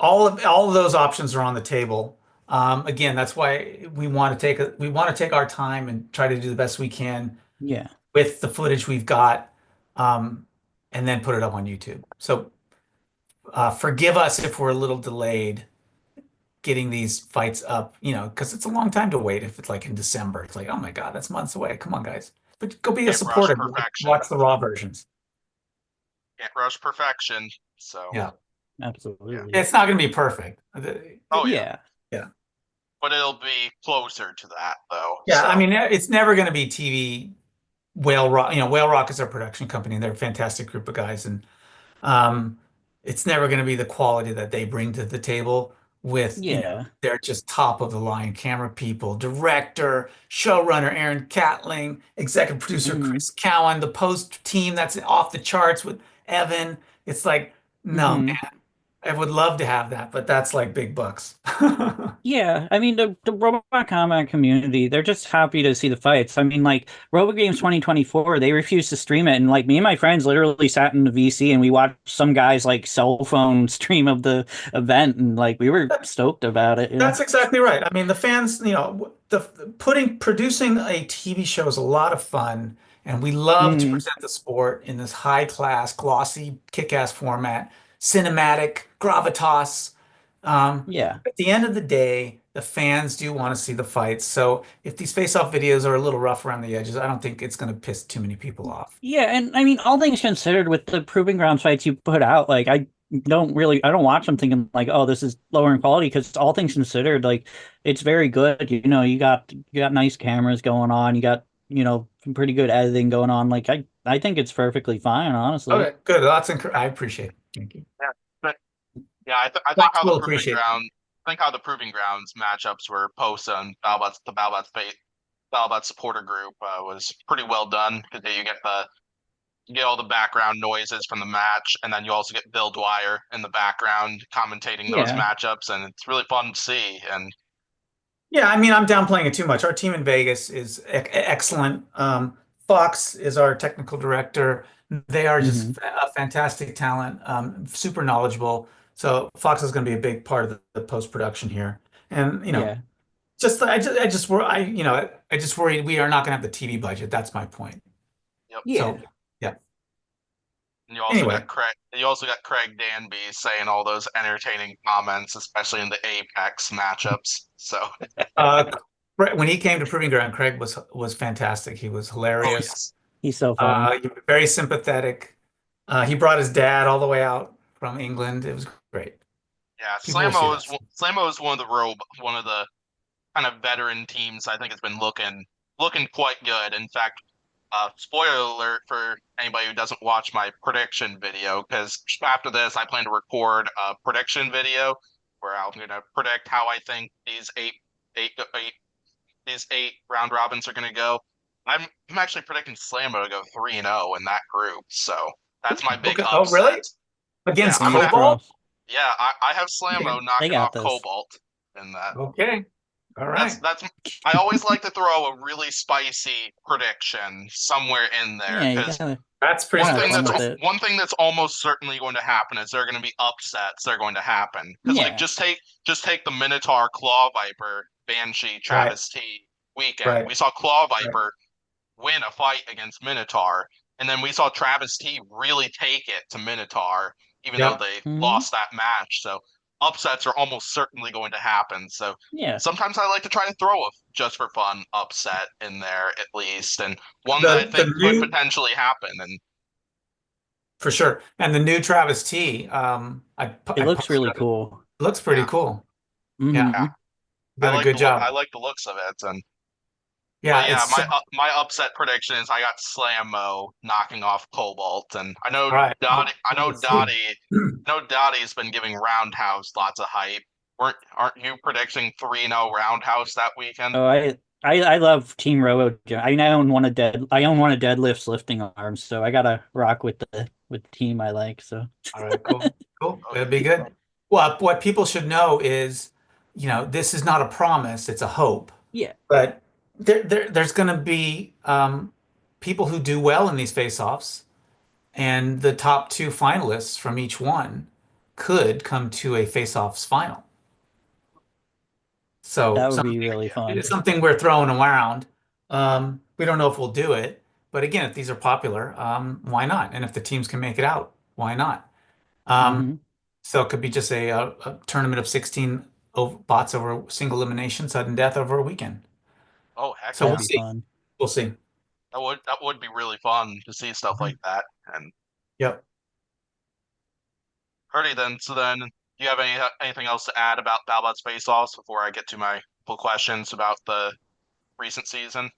all of those options are on the table. Again, that's why we want to take our time and try to do the best we can Yeah. with the footage we've got, um, and then put it up on YouTube. So forgive us if we're a little delayed getting these fights up, because it's a long time to wait. If it's like in December, it's like, oh my God, that's months away. Come on, guys. But go be a can't rush supporter. perfection. Watch the raw versions. Can't rush perfection. So Yeah. yeah. Absolutely. It's not going to be perfect. Oh yeah. Yeah. Yeah. But it'll be closer to that though. Yeah. I So mean, it's never going to be TV. Whale Rock, Whale Rock is our production company, and they're a fantastic group of guys. And um, it's never going to be the quality that they bring to the table with, Yeah. they're just top of the line camera people, director, showrunner Aaron Catling, executive producer Hmm. Chris Cowan, the post team that's off the charts with Evan. It's like, no, Hmm. man, I would love to have that, but that's like big bucks. Yeah, I mean the Robot Combat community, they're just happy to see the fights. I mean, like RoboGames 2024, they refused to stream it, and like me and my friends literally sat in the VC and we watched some guys like cell phone stream of the event, and like we were stoked about it. That's exactly right. I mean, the fans, the producing a TV show is a lot of fun, and we love to Hmm. present the sport in this high class, glossy, kick-ass format, cinematic, gravitas. Yeah. At the end of the day, the fans do want to see the fights. So if these face-off videos are a little rough around the edges, I don't think it's going to piss too many people off. Yeah, and I mean, all things considered, with the Proving Grounds fights you put out, like I don't watch them thinking like, oh, this is lower in quality, because all things considered, like it's very good. You got nice cameras going on. You got some pretty good editing going on. Like I think it's perfectly fine, honestly. Okay, good. I appreciate it. Thank you. yeah. But yeah, I think Fox how will appreciate it. the Proving Grounds matchups were posted on Battlebots supporter group was pretty well done because you get all the background noises from the match, and then you also get Bill Dwyer in the background commentating those Yeah. matchups, and it's really fun to see. And Yeah, I mean, I'm downplaying it too much. Our team in Vegas is excellent. Fox is our technical director. They are Hmm. just a fantastic talent, super knowledgeable. So Fox is going to be a big part of the post-production here. And, Yeah. I just worry we are not going to have the TV budget. That's my point. yep. So, Yeah. yeah. And Anyway, You also got Craig Danby saying all those entertaining comments, especially in the Apex matchups. So, uh, when he came to Proving Ground, Craig was fantastic. He was oh hilarious. yes, He's so funny. Very sympathetic. He brought his dad all the way out from England. It was great. yeah. People will see that. Slamo is one of the kind of veteran teams I think has been looking quite good. In fact, spoiler alert for anybody who doesn't watch my prediction video, because after this, I plan to record a prediction video where I'm going to predict how I think these eight round robins are going to go. I'm actually predicting Slammo to go 3-0 in that group, so that's my big Okay. Oh, upset. really? Against I'm gonna Cobalt? yeah, I have Slammo They knocking got off this. Cobalt in that. Okay. All right. That's I always like to throw a really spicy prediction somewhere in there Yeah, you because gotta That's pretty have one thing fun spicy. with it. one thing that's almost certainly going to happen is there are going to be upsets that are going to happen. Because like Yeah. just take the Minotaur, Claw Viper, Banshee, Right. Travis T weekend. Right. We saw Claw Right. Viper win a fight against Minotaur, and then we saw Travis T really take it to Minotaur, even though Yep. they Mhm. lost that match. So upsets are almost certainly going to happen. So Yeah. sometimes I like to try to throw a just for fun upset in there at least, and one that I The think could new potentially happen. And for sure. And the new Travis T, It I looks posted really it. cool. Looks pretty yeah, cool. Yeah. Hmm. Done a good job. I like the looks of it. And Yeah, but yeah, it's my upset prediction is I got Slammo knocking off Cobalt, and all right. Let's see. I know Dottie's been giving Roundhouse lots of hype. Aren't you predicting 3-0 Roundhouse that weekend? Oh, I love Team Robo. I own one of Deadlift's lifting arms, so I gotta rock with the team I like. So All right, cool. Cool. Oh, That'd be good. Well, what people should know is, this is not a promise, it's a hope. yeah, But there's going to be people who do well in these face-offs, and the top two finalists from each one could come to a face-offs final. So that would be really fun. it's something we're throwing around. We don't know if we'll do it, but again, if these are popular, why not? And if the teams can make it out, why not? Um, Hmm. so it could be just a tournament of 16 bots over single elimination, sudden death over a weekend. oh heck So yeah, That'd be fun. We'll see. that would be really fun to see stuff like that. And Yep. Alrighty then. So then, do you have anything else to add about Battlebots Face-Offs before I get to my full questions about the recent season?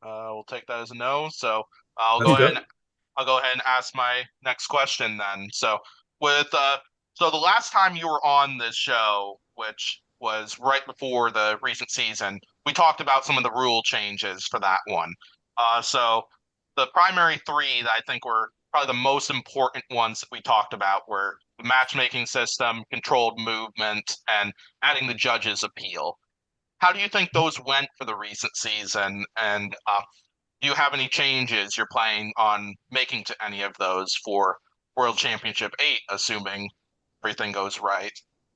We'll take that as a no. So That's good. I'll go ahead and ask my next question then. So with so the last time you were on this show, which was right before the recent season, we talked about some of the rule changes for that one. So the primary three that I think were probably the most important ones that we talked about were the matchmaking system, controlled movement, and adding the judges' appeal. How do you think those went for the recent season? And do you have any changes you're planning on making to any of those for World Championship 8, assuming everything goes right?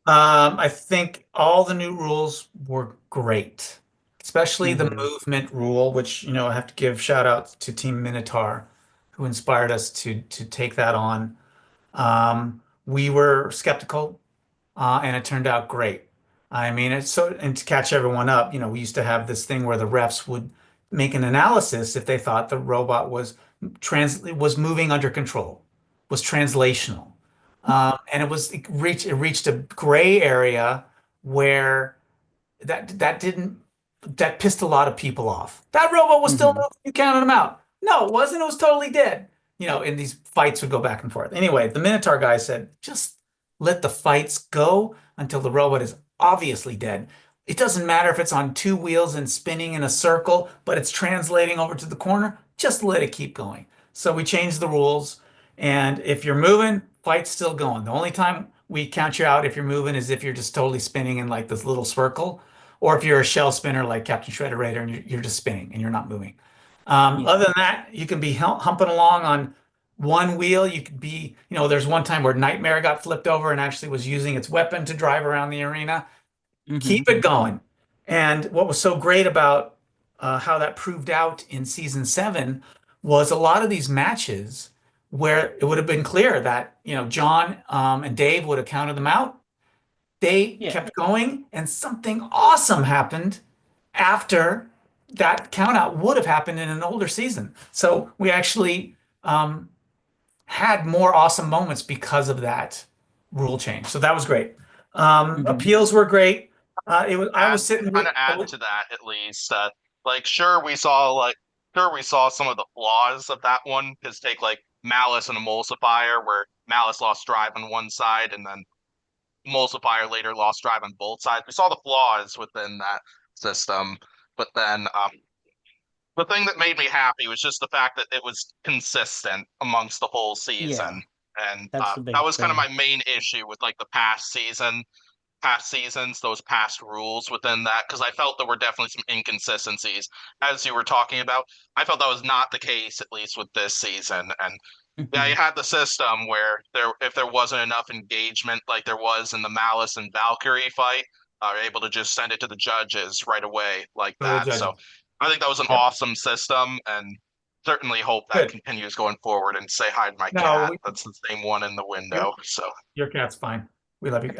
I think all the new rules were great, especially the Hmm. movement rule, which, I have to give shout out to Team Minotaur, who inspired us to take that on. We were skeptical, and it turned out great. I mean, and to catch everyone up, we used to have this thing where the refs would make an analysis if they thought the robot was moving under control, was translational. And it reached a gray area where that pissed a lot of people off. That robot was still Hmm. moving, you counted him out. No, it wasn't. It was totally dead. And these fights would go back and forth. Anyway, the Minotaur guy said, just let the fights go until the robot is obviously dead. It doesn't matter if it's on two wheels and spinning in a circle, but it's translating over to the corner. Just let it keep going. So we changed the rules. And if you're moving, fight's still going. The only time we count you out if you're moving is if you're just totally spinning in like this little circle, or if you're a shell spinner like Captain Shredder Raider and you're just spinning and you're not moving. Yeah. Other than that, you can be humping along on one wheel. You could be, there's one time where Nightmare got flipped over and actually was using its weapon to drive around the arena. Hmm. Keep it going. And what was so great about how that proved out in season 7 was a lot of these matches where it would have been clear that, John and Dave would have counted them out. They Yeah. kept going, and something awesome happened after that count out would have happened in an older season. So we actually had more awesome moments because of that rule change. So that was great. Hmm. Appeals were great. I was sitting kind with, of add to that at least. Like, sure we saw some of the flaws of that one. Because take like Malice and Emulsifier, where Malice lost drive on one side, and then Emulsifier later lost drive on both sides. We saw the flaws within that system, but then the thing that made me happy was just the fact that it was consistent amongst the whole Yeah, season. And that's the that big was kind of thing. my main issue with like the past seasons, those past rules within that, because I felt there were definitely some inconsistencies. As you were talking about, I felt that was not the case, at least with this season. And yeah, you Mhm. had the system where if there wasn't enough engagement like there was in the Malice and Valkyrie fight, are able to just send it to the judges right away like for the that. So judges. I think that was an Yep. awesome system, and certainly hope that Good. continues going forward. And say hi to my No, cat. That's the same one in the your window. So your cat's fine. We love you.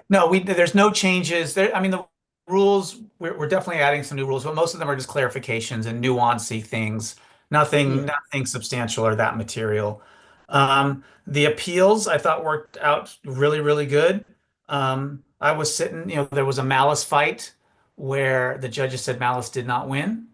No, there's no changes there. I mean, the rules, we're definitely adding some new rules, but most of them are just clarifications and nuancy things. Yeah, Nothing substantial or that material. The appeals I thought worked out really, really good. I was sitting, there was a Malice fight where the judges said Malice did not win.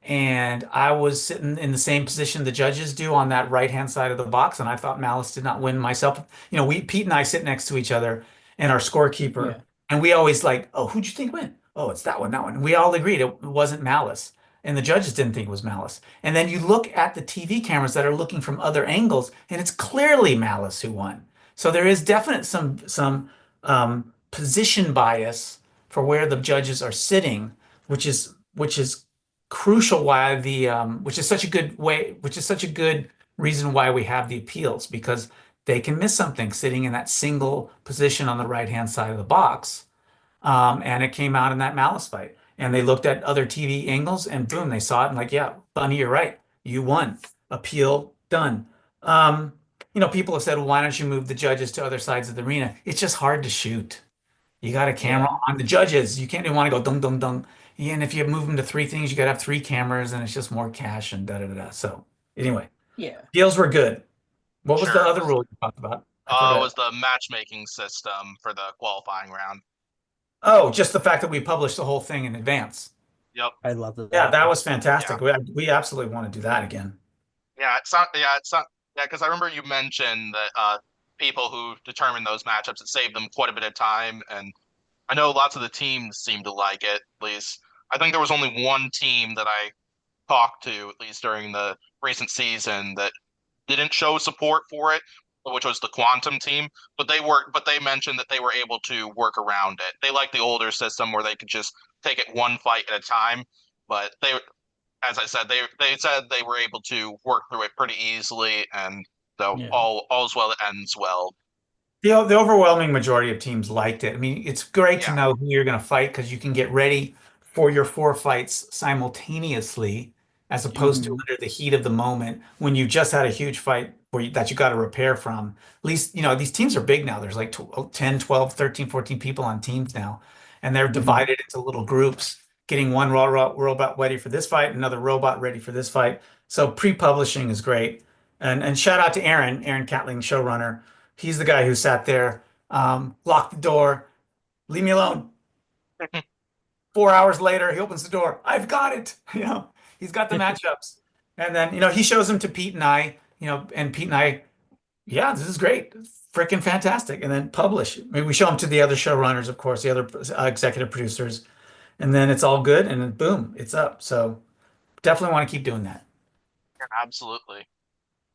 And I was sitting in the same position the judges do on that right-hand side of the box, and I thought Malice did not win myself. Pete and I sit next to each other and our scorekeeper, yeah, and we always like, oh, who'd you think win? Oh, it's that one, that one. We all agreed it wasn't Malice, and the judges didn't think it was Malice. And then you look at the TV cameras that are looking from other angles, and it's clearly Malice who won. So there is definite some position bias for where the judges are sitting, which is crucial why which is such a good way, which is such a good reason why we have the appeals, because they can miss something sitting in that single position on the right-hand side of the box. And it came out in that Malice fight. And they looked at other TV angles and boom, they saw it and like, yeah, Bunny, you're right. You won. Appeal done. Um, people have said, well, why don't you move the judges to other sides of the arena? It's just hard to shoot. You got a camera yeah, on the judges. You can't even want to go dung dung dung. And if you move them to three things, you got to have three cameras, and it's just more cash and da da da da. So anyway, yeah. deals were good. What was the sure. other rule you talked about? I forgot. Was the matchmaking system for the qualifying round. Oh, just the fact that we published the whole thing in advance. Yep. I love Yeah, that. that was Yeah. fantastic. We absolutely want to do that again. Yeah, it's not. Yeah, it's not. Yeah, because I remember you mentioned that people who determine those matchups, it saved them quite a bit of time, and I know lots of the teams seem to like it. At least I think there was only one team that I talked to, at least during the recent season, that didn't show support for it, which was the Quantum team. But they mentioned that they were able to work around it. They like the older system where they could just take it one fight at a time. But as I said, they said they were able to work through it pretty easily, and so Yeah. all's well that ends well. The overwhelming majority of teams liked it. I mean, it's great to Yeah. know who you're going to fight because you can get ready for your four fights simultaneously as opposed to Hmm. under the heat of the moment when you just had a huge fight that you got to repair from. At least, these teams are big now. There's like 10, 12, 13, 14 people on teams now, and they're Hmm. divided into little groups, getting one robot ready for this fight, another robot ready for this fight. So pre-publishing is great. And shout out to Aaron Catling, showrunner. He's the guy who sat there, locked the door, leave me alone. 4 hours later, he opens the door. I've got it. He's got the matchups. And then, he shows them to Pete and I, and Pete and I, yeah, this is great. Freaking fantastic. And then publish. I mean, we show them to the other showrunners, of course, the other executive producers. And then it's all good. And then boom, it's up. So definitely want to keep doing that. Absolutely.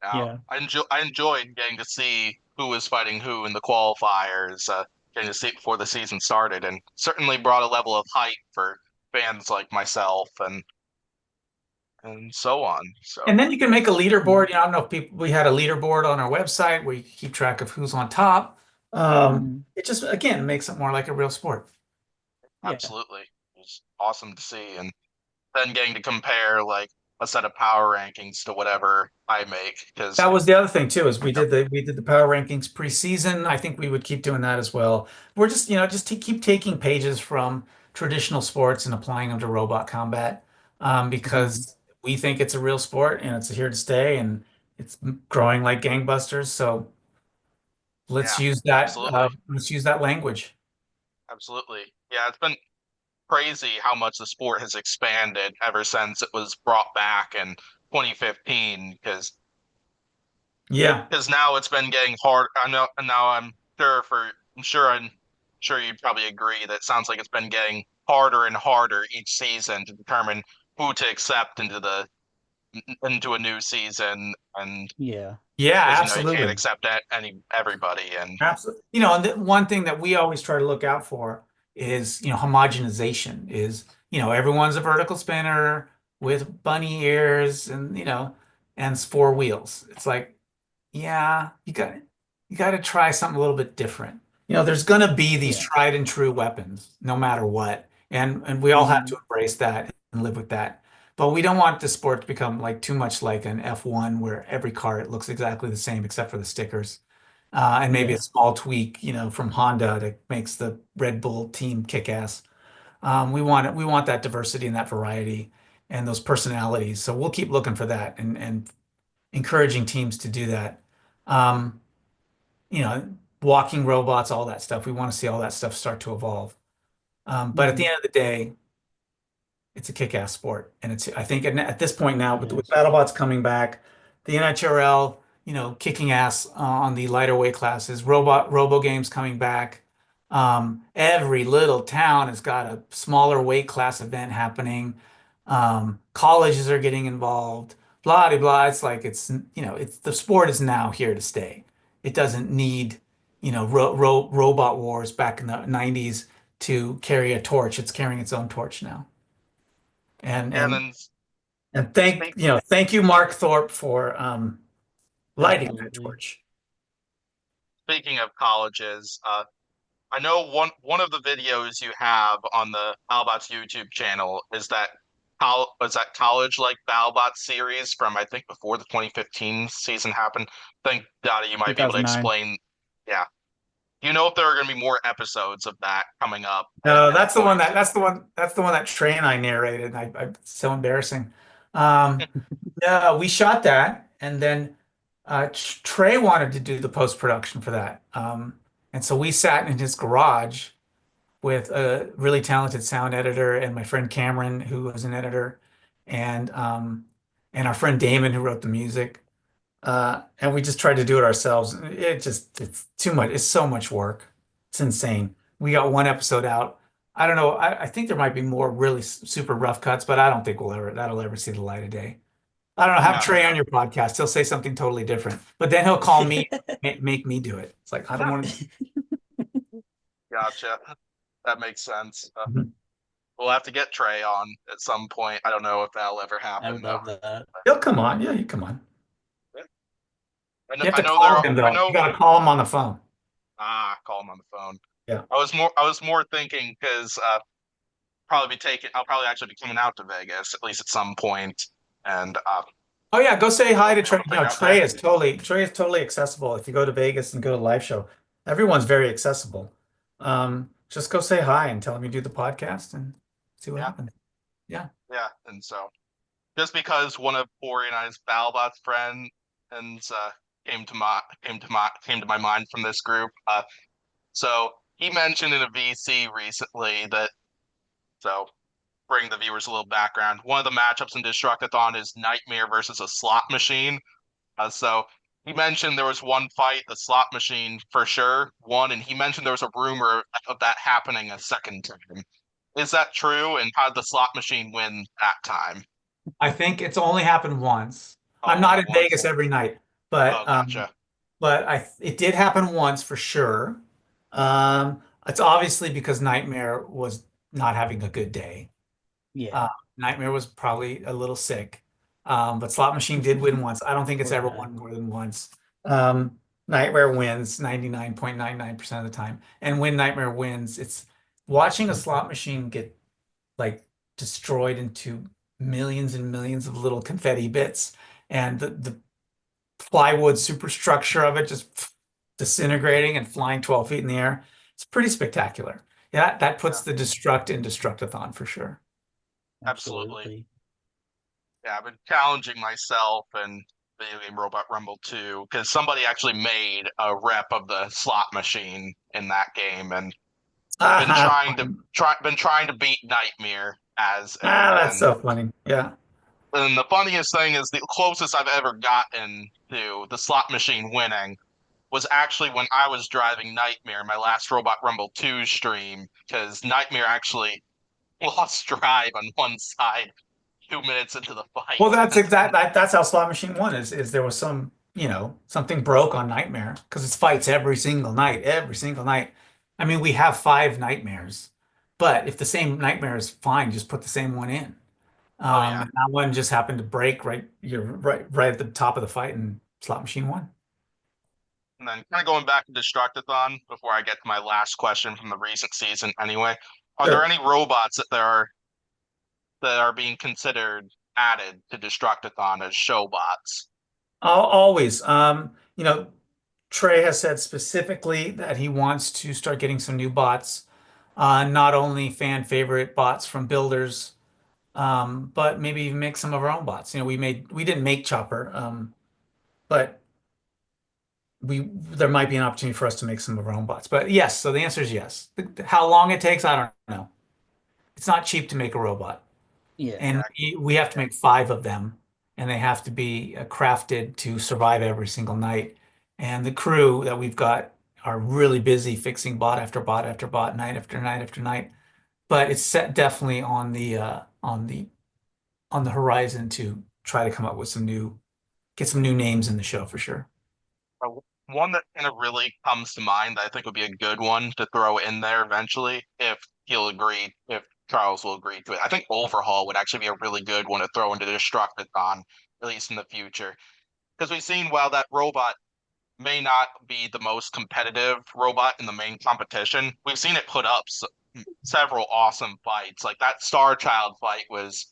Yeah. Yeah. I enjoyed getting to see who was fighting who in the qualifiers, getting to see it before the season started, and certainly brought a level of hype for fans like myself and so on. So And then you can make a Mhm. leaderboard. I don't know if we had a leaderboard on our website where you keep track of who's on top. Mhm. It just, again, makes it more like a real sport. Yeah. absolutely, it was awesome to see, and then getting to compare like a set of power rankings to whatever I make because That was the other thing too, is we yep, did the power rankings preseason. I think we would keep doing that as well. We're just to keep taking pages from traditional sports and applying them to robot combat, Mhm. because we think it's a real sport and it's here to stay and it's growing like gangbusters. So yeah, let's use that absolutely. let's use that language. Absolutely. Yeah, it's been crazy how much the sport has expanded ever since it was brought back in 2015. Yeah. Because now it's been getting hard. I know, and now I'm sure you'd probably agree that it sounds like it's been getting harder and harder each season to determine who to accept into a new season, and Yeah. Yeah, because you can't absolutely. accept everybody, and Absolutely. And the one thing that we always try to look out for is, homogenization is, everyone's a vertical spinner with bunny ears and, and four wheels. It's like, yeah, you got to try something a little bit different. There's going to be these Yeah. tried and true weapons no matter what. And we all have to Hmm. embrace that and live with that. But we don't want the sport to become like too much like an F1 where every car it looks exactly the same except for the stickers. And maybe a Yeah. small tweak, from Honda that makes the Red Bull team kick ass. We want that diversity and that variety and those personalities. So we'll keep looking for that and encouraging teams to do that. Um, you know, Walking robots, all that stuff. We want to see all that stuff start to evolve. But at the Hmm. end of the day, it's a kick-ass sport, and I think at this point now, It with is. BattleBots coming back, the NHRL, kicking ass on the lighter weight classes, robo games coming back. Every little town has got a smaller weight class event happening. Colleges are getting involved. Blah de blah. It's like it's the sport is now here to stay. It doesn't need robot wars back in the 90s to carry a torch. It's carrying its own torch now. And and and then and speak, thank you, Mark Thorpe, for lighting that Absolutely. torch. speaking of colleges, I know one of the videos you have on the BattleBots YouTube channel is that college like BattleBots series from I think before the 2015 season happened. I think Dottie, you might be able to 2009. explain. Yeah, do you know if there are going to be more episodes of that coming up at No, any point? that's the one that Trey and I narrated. It's so embarrassing. Um, no, we shot that, and then Trey wanted to do the post production for that. And so we sat in his garage with a really talented sound editor and my friend Cameron, who was an editor, and um, and our friend Damon, who wrote the music. And we just tried to do it ourselves. It's too much. It's so much work. It's insane. We got one episode out. I don't know. I think there might be more really super rough cuts, but I don't think that'll ever see the light of day. I don't know. Have Trey on Gotcha, your podcast. He'll say something totally different, but then he'll call me, make me do it. It's like, I don't want gotcha. That makes sense. to. We'll have to get Trey on at some point. I don't know if that'll ever I happen would though. love that. He'll come on. Yeah, you come on. Yeah. You have I to know there. call him I though. You know. got to call him on the phone. Call him on the phone. Yeah. I was more thinking because I'll probably actually be coming out to Vegas at least at some point, and Oh yeah, go say hi to Trey. come hang out there. Trey is totally accessible. If you go to Vegas and go to a live show, everyone's very accessible. Just go say hi and tell him you do the podcast and see what Yeah, happens. Yeah. yeah. And so just because one of Corey and I's BattleBots friend and came to my mind from this group. So he mentioned in a VC recently that so bring the viewers a little background. One of the matchups in Destruct-a-thon is Nightmare versus a slot machine. So he mentioned there was one fight, the slot machine for sure won, and he mentioned there was a rumor of that happening a second time. Is that true? And how did the slot machine win that time? I think it's only happened once. Oh, I'm not only in once. Vegas every night, but Oh, gotcha. it did happen once for sure. It's obviously because Nightmare was not having a good day. Yeah. Uh, Nightmare was probably a little sick. But Slot Machine did win once. I don't think it's Poor ever guy. won more than once. Nightmare wins 99.99% of the time. And when Nightmare wins, it's watching a slot machine get like destroyed into millions and millions of little confetti bits and the plywood superstructure of it just disintegrating and flying 12 feet in the air. It's pretty spectacular. Yeah, that Yeah, puts the Destruct in Destructathon for sure. absolutely. Absolutely. Yeah, I've been challenging myself and Video Game Robot Rumble 2 because somebody actually made a rep of the slot machine in that game, and been trying to Fun. beat Nightmare as it, That's so funny. Yeah. and the funniest thing is the closest I've ever gotten to the slot machine winning was actually when I was driving Nightmare, my last Robot Rumble 2 stream, because Nightmare actually lost drive on one side 2 minutes into the Well, fight. that's how Slot Machine won is there was some, something broke on Nightmare because it's fights every single night, every single night. I mean, we have five nightmares, but if the same nightmare is fine, just put the same one in. Oh yeah. And that one just happened to break right at the top of the fight and Slot Machine won. And then kind of going back to Destruct-a-thon before I get to my last question from the recent season anyway. Are there Sure. any robots that are being considered added to Destruct-a-thon as showbots? Always. Trey has said specifically that he wants to start getting some new bots, not only fan favorite bots from builders, but maybe even make some of our own bots. We didn't make Chopper, but there might be an opportunity for us to make some of our own bots. But yes, so the answer is yes. How long it takes, I don't know. It's not cheap to make a robot. Yeah. And we have to make five of them, and they have to be crafted to survive every single night. And the crew that we've got are really busy fixing bot after bot after bot, night after night after night. But it's set definitely on the horizon to try to come up with get some new names in the show for sure. Uh, One that kind of really comes to mind that I think would be a good one to throw in there eventually, if Charles will agree to it. I think Overhaul would actually be a really good one to throw into Destructathon, at least in the future. Because we've seen while that robot may not be the most competitive robot in the main competition, we've seen it put up several awesome fights. Like that Star Child fight was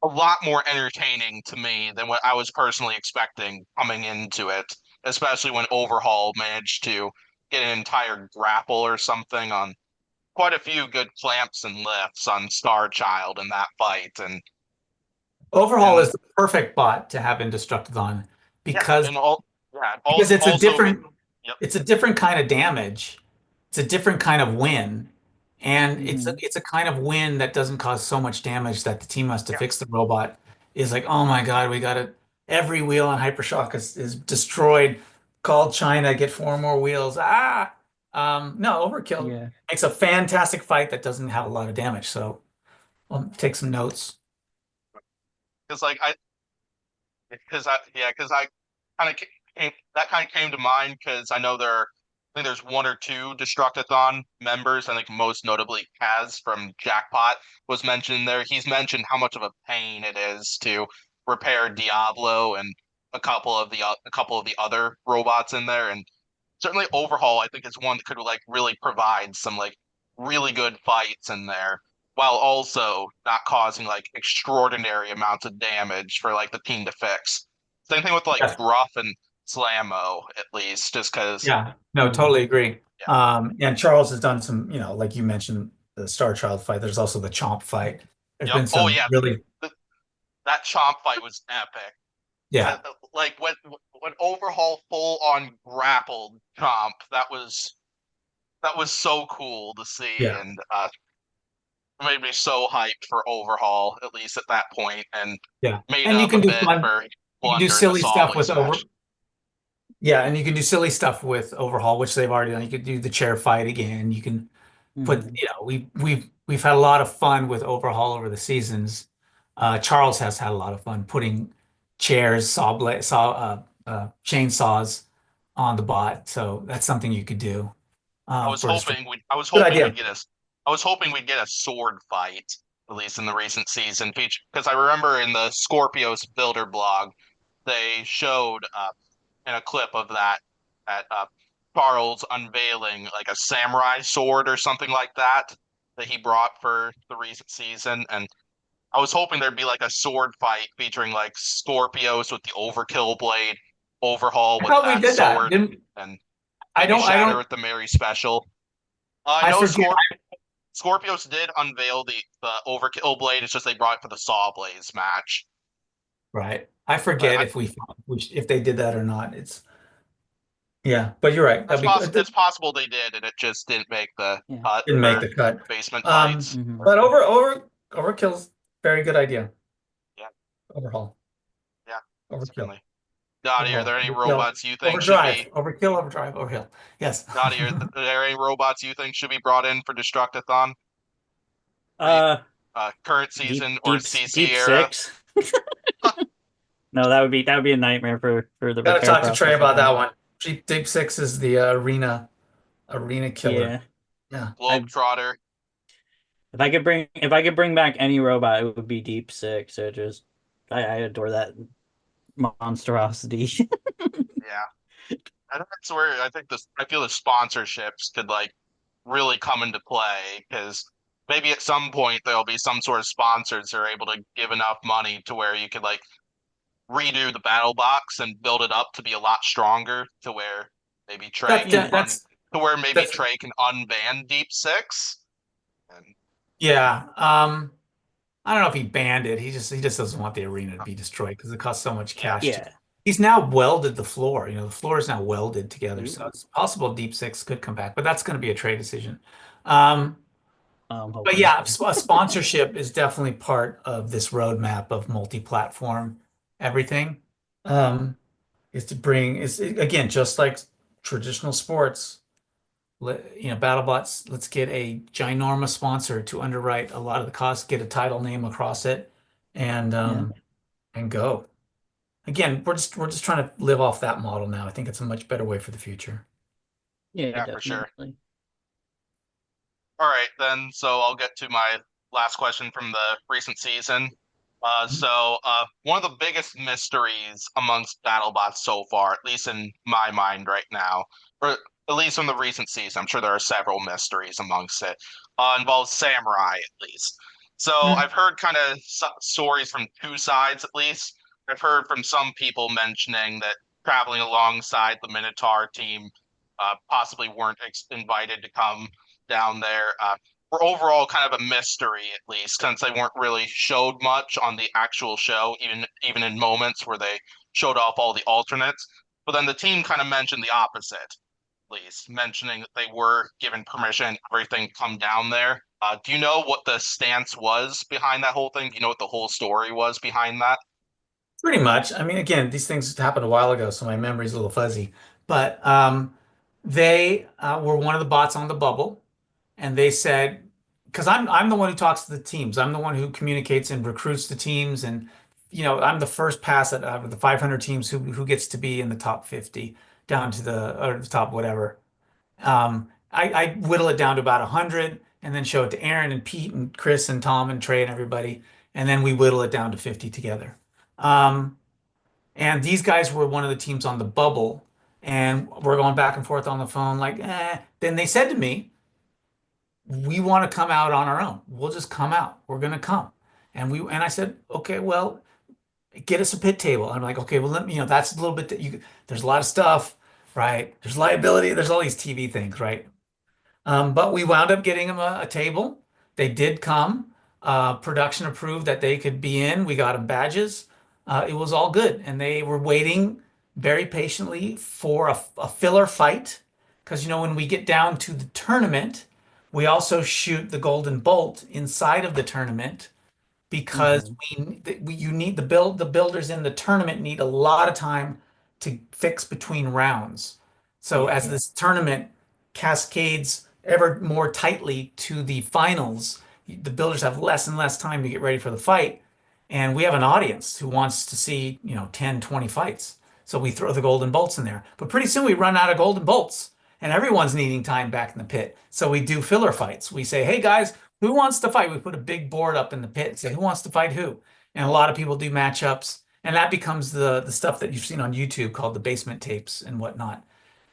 a lot more entertaining to me than what I was personally expecting coming into it, especially when Overhaul managed to get an entire grapple or something on quite a few good clamps and lifts on Star Child in that fight. Overhaul And is the perfect bot to have in Destructathon yeah, because and all yeah, because also yep, it's a different kind of damage. It's a different kind of win. And Mhm. it's a kind of win that doesn't cause so much damage that the team has to yeah. fix the robot is like, oh my God, we got it. Every wheel on Hypershock is destroyed. Call China, get four more wheels. No, Overkill Yeah. makes a fantastic fight that doesn't have a lot of damage. So I'll take some notes. Because like I kind of that kind of came to mind because I think there's one or two Destructathon members. I think most notably Kaz from Jackpot was mentioned there. He's mentioned how much of a pain it is to repair Diablo and a couple of the other robots in there, and certainly Overhaul I think is one that could like really provide some like really good fights in there while also not causing like extraordinary amounts of damage for like the team to fix. Same thing with like Yes. Gruff and Slammo at least, just because Yeah, no, Mhm. totally agree. yeah, And Charles has done some, like you mentioned, the Star Child fight. There's also the Chomp fight. There's yep. been Oh some yeah, really, th that Chomp fight was epic. yeah, Like when Overhaul full on grappled Chomp, that was so cool to see, yeah. and made me so hyped for Overhaul, at least at that point, and Yeah. made And up a bit for you can do Blunder in the silly stuff Sawblaze with match. yeah, and you can do silly stuff with Overhaul, which they've already done. You could do the chair fight again. You can Mhm. we've had a lot of fun with Overhaul over the seasons. Charles has had a lot of fun putting chairs, chainsaws on the bot. So that's something you could do. For just good idea. I was hoping we'd get a sword fight, at least in the recent season, because I remember in the Scorpios Builder blog, they showed in a clip of that Charles unveiling like a samurai sword or something like that he brought for the recent season, and I was hoping there'd be like a sword fight featuring like Scorpios with the Overkill blade, Overhaul I with thought we that did that. sword, Didn't and I maybe don't I Shatter don't with the Mary Special. I I know forget. Scorpios did unveil the Overkill blade. It's just they brought it for the Saw Blaze match. Right. I But forget I, if if they did that or not. Yeah, but you're right. It's possible. It's possible they did, and it just didn't make the Yeah. cut Didn't make for the cut. basement fights. But overkill's very good idea. Yeah, Overhaul. yeah, Overkill. certainly. Dottie, are Overhaul. there any Overkill. robots you think should Overdrive. be? Overkill, overdrive, overhill. Yes. Dottie, are there any robots you think should be brought in for Destruct-a-thon? Uh, Current deep, season or deep, CC deep era? six. No, that would be a nightmare for the Gotta repair talk to Trey process, I about that think. one. Deep Six is the arena killer. Yeah. Yeah. Globetrotter. If I could bring back any robot, it would be Deep Six. I adore that monstrosity. Yeah. That's where I think this. I feel the sponsorships could like really come into play because maybe at some point there'll be some sort of sponsors that are able to give enough money to where you could like redo the battle box and build it up to be a lot stronger to where maybe Trey can That's Trey can unban Deep Six. And yeah. I don't know if he banned it. He just doesn't want the arena to be destroyed because it costs so much yeah, cash. Yeah. He's now welded the floor. The floor is now welded together, so Ooh. it's possible Deep Six could come back, but that's going to be a trade decision. Um, but Hoping yeah, so. sponsorship is definitely part of this roadmap of multi-platform everything. Um, is to bring is again just like traditional sports. BattleBots, let's get a ginormous sponsor to underwrite a lot of the costs, get a title name across it, and Yeah. and go. Again, we're just trying to live off that model now. I think it's a much better way for the future. Yeah, yeah, for sure. definitely. All right, then. So I'll get to my last question from the recent season. One of the biggest mysteries amongst BattleBots so far, at least in my mind right now, or at least from the recent season, I'm sure there are several mysteries amongst it, involves Samurai at least. So Mm. I've heard kind of stories from two sides at least. I've heard from some people mentioning that traveling alongside the Minotaur team possibly weren't invited to come down there. Were overall kind of a mystery, at least, since they weren't really showed much on the actual show, even in moments where they showed off all the alternates. But then the team kind of mentioned the opposite, at least, mentioning that they were given permission, everything to come down there. Do you know what the stance was behind that whole thing? Do you know what the whole story was behind that? Pretty much. I mean, again, these things happened a while ago, so my memory's a little fuzzy. But they were one of the bots on the bubble, and they said, because I'm the one who talks to the teams, I'm the one who communicates and recruits the teams, and I'm the first pass at the 500 teams who gets to be in the top 50 down to the top whatever. I whittle it down to about 100 and then show it to Aaron and Pete and Chris and Tom and Trey and everybody, and then we whittle it down to 50 together. Um, and these guys were one of the teams on the bubble, and we're going back and forth on the phone, like, eh. Then they said to me, "We want to come out on our own. We'll just come out. We're gonna come." And I said, "Okay, well, get us a pit table." I'm like, "Okay, well, let me, that's a little bit that there's a lot of stuff, right? There's liability. There's all these TV things, right?" But we wound up getting them a table. They did come. Production approved that they could be in. We got them badges. It was all good. And they were waiting very patiently for a filler fight. Because, when we get down to the tournament, we also shoot the Golden Bolt inside of the tournament because Hmm. you need the builders in the tournament need a lot of time to fix between rounds. So Yeah. as this tournament cascades ever more tightly to the finals, the builders have less and less time to get ready for the fight. And we have an audience who wants to see, 10, 20 fights. So we throw the golden bolts in there. But pretty soon we run out of golden bolts and everyone's needing time back in the pit. So we do filler fights. We say, "Hey guys, who wants to fight?" We put a big board up in the pit and say, "Who wants to fight who?" And a lot of people do matchups. And that becomes the stuff that you've seen on YouTube called the basement tapes and whatnot.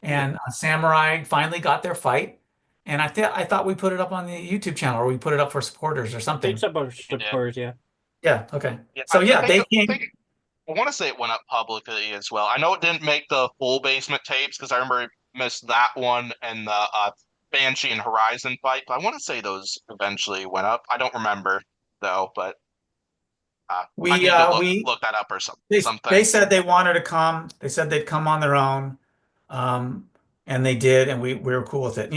Yeah. And Samurai finally got their fight. And I thought we put it up on the YouTube channel or we put it up for supporters or something. It's about You did. supporters, yeah. Yeah, okay. Yeah, So yeah, they I came. think I want to say it went up publicly as well. I know it didn't make the full basement tapes because I remember I missed that one and the Banshee and Horizon fight. But I want to say those eventually went up. I don't remember though, but I We need to we look that up or they something. said they wanted to come. They said they'd come on their own. And they did, and we were cool with it.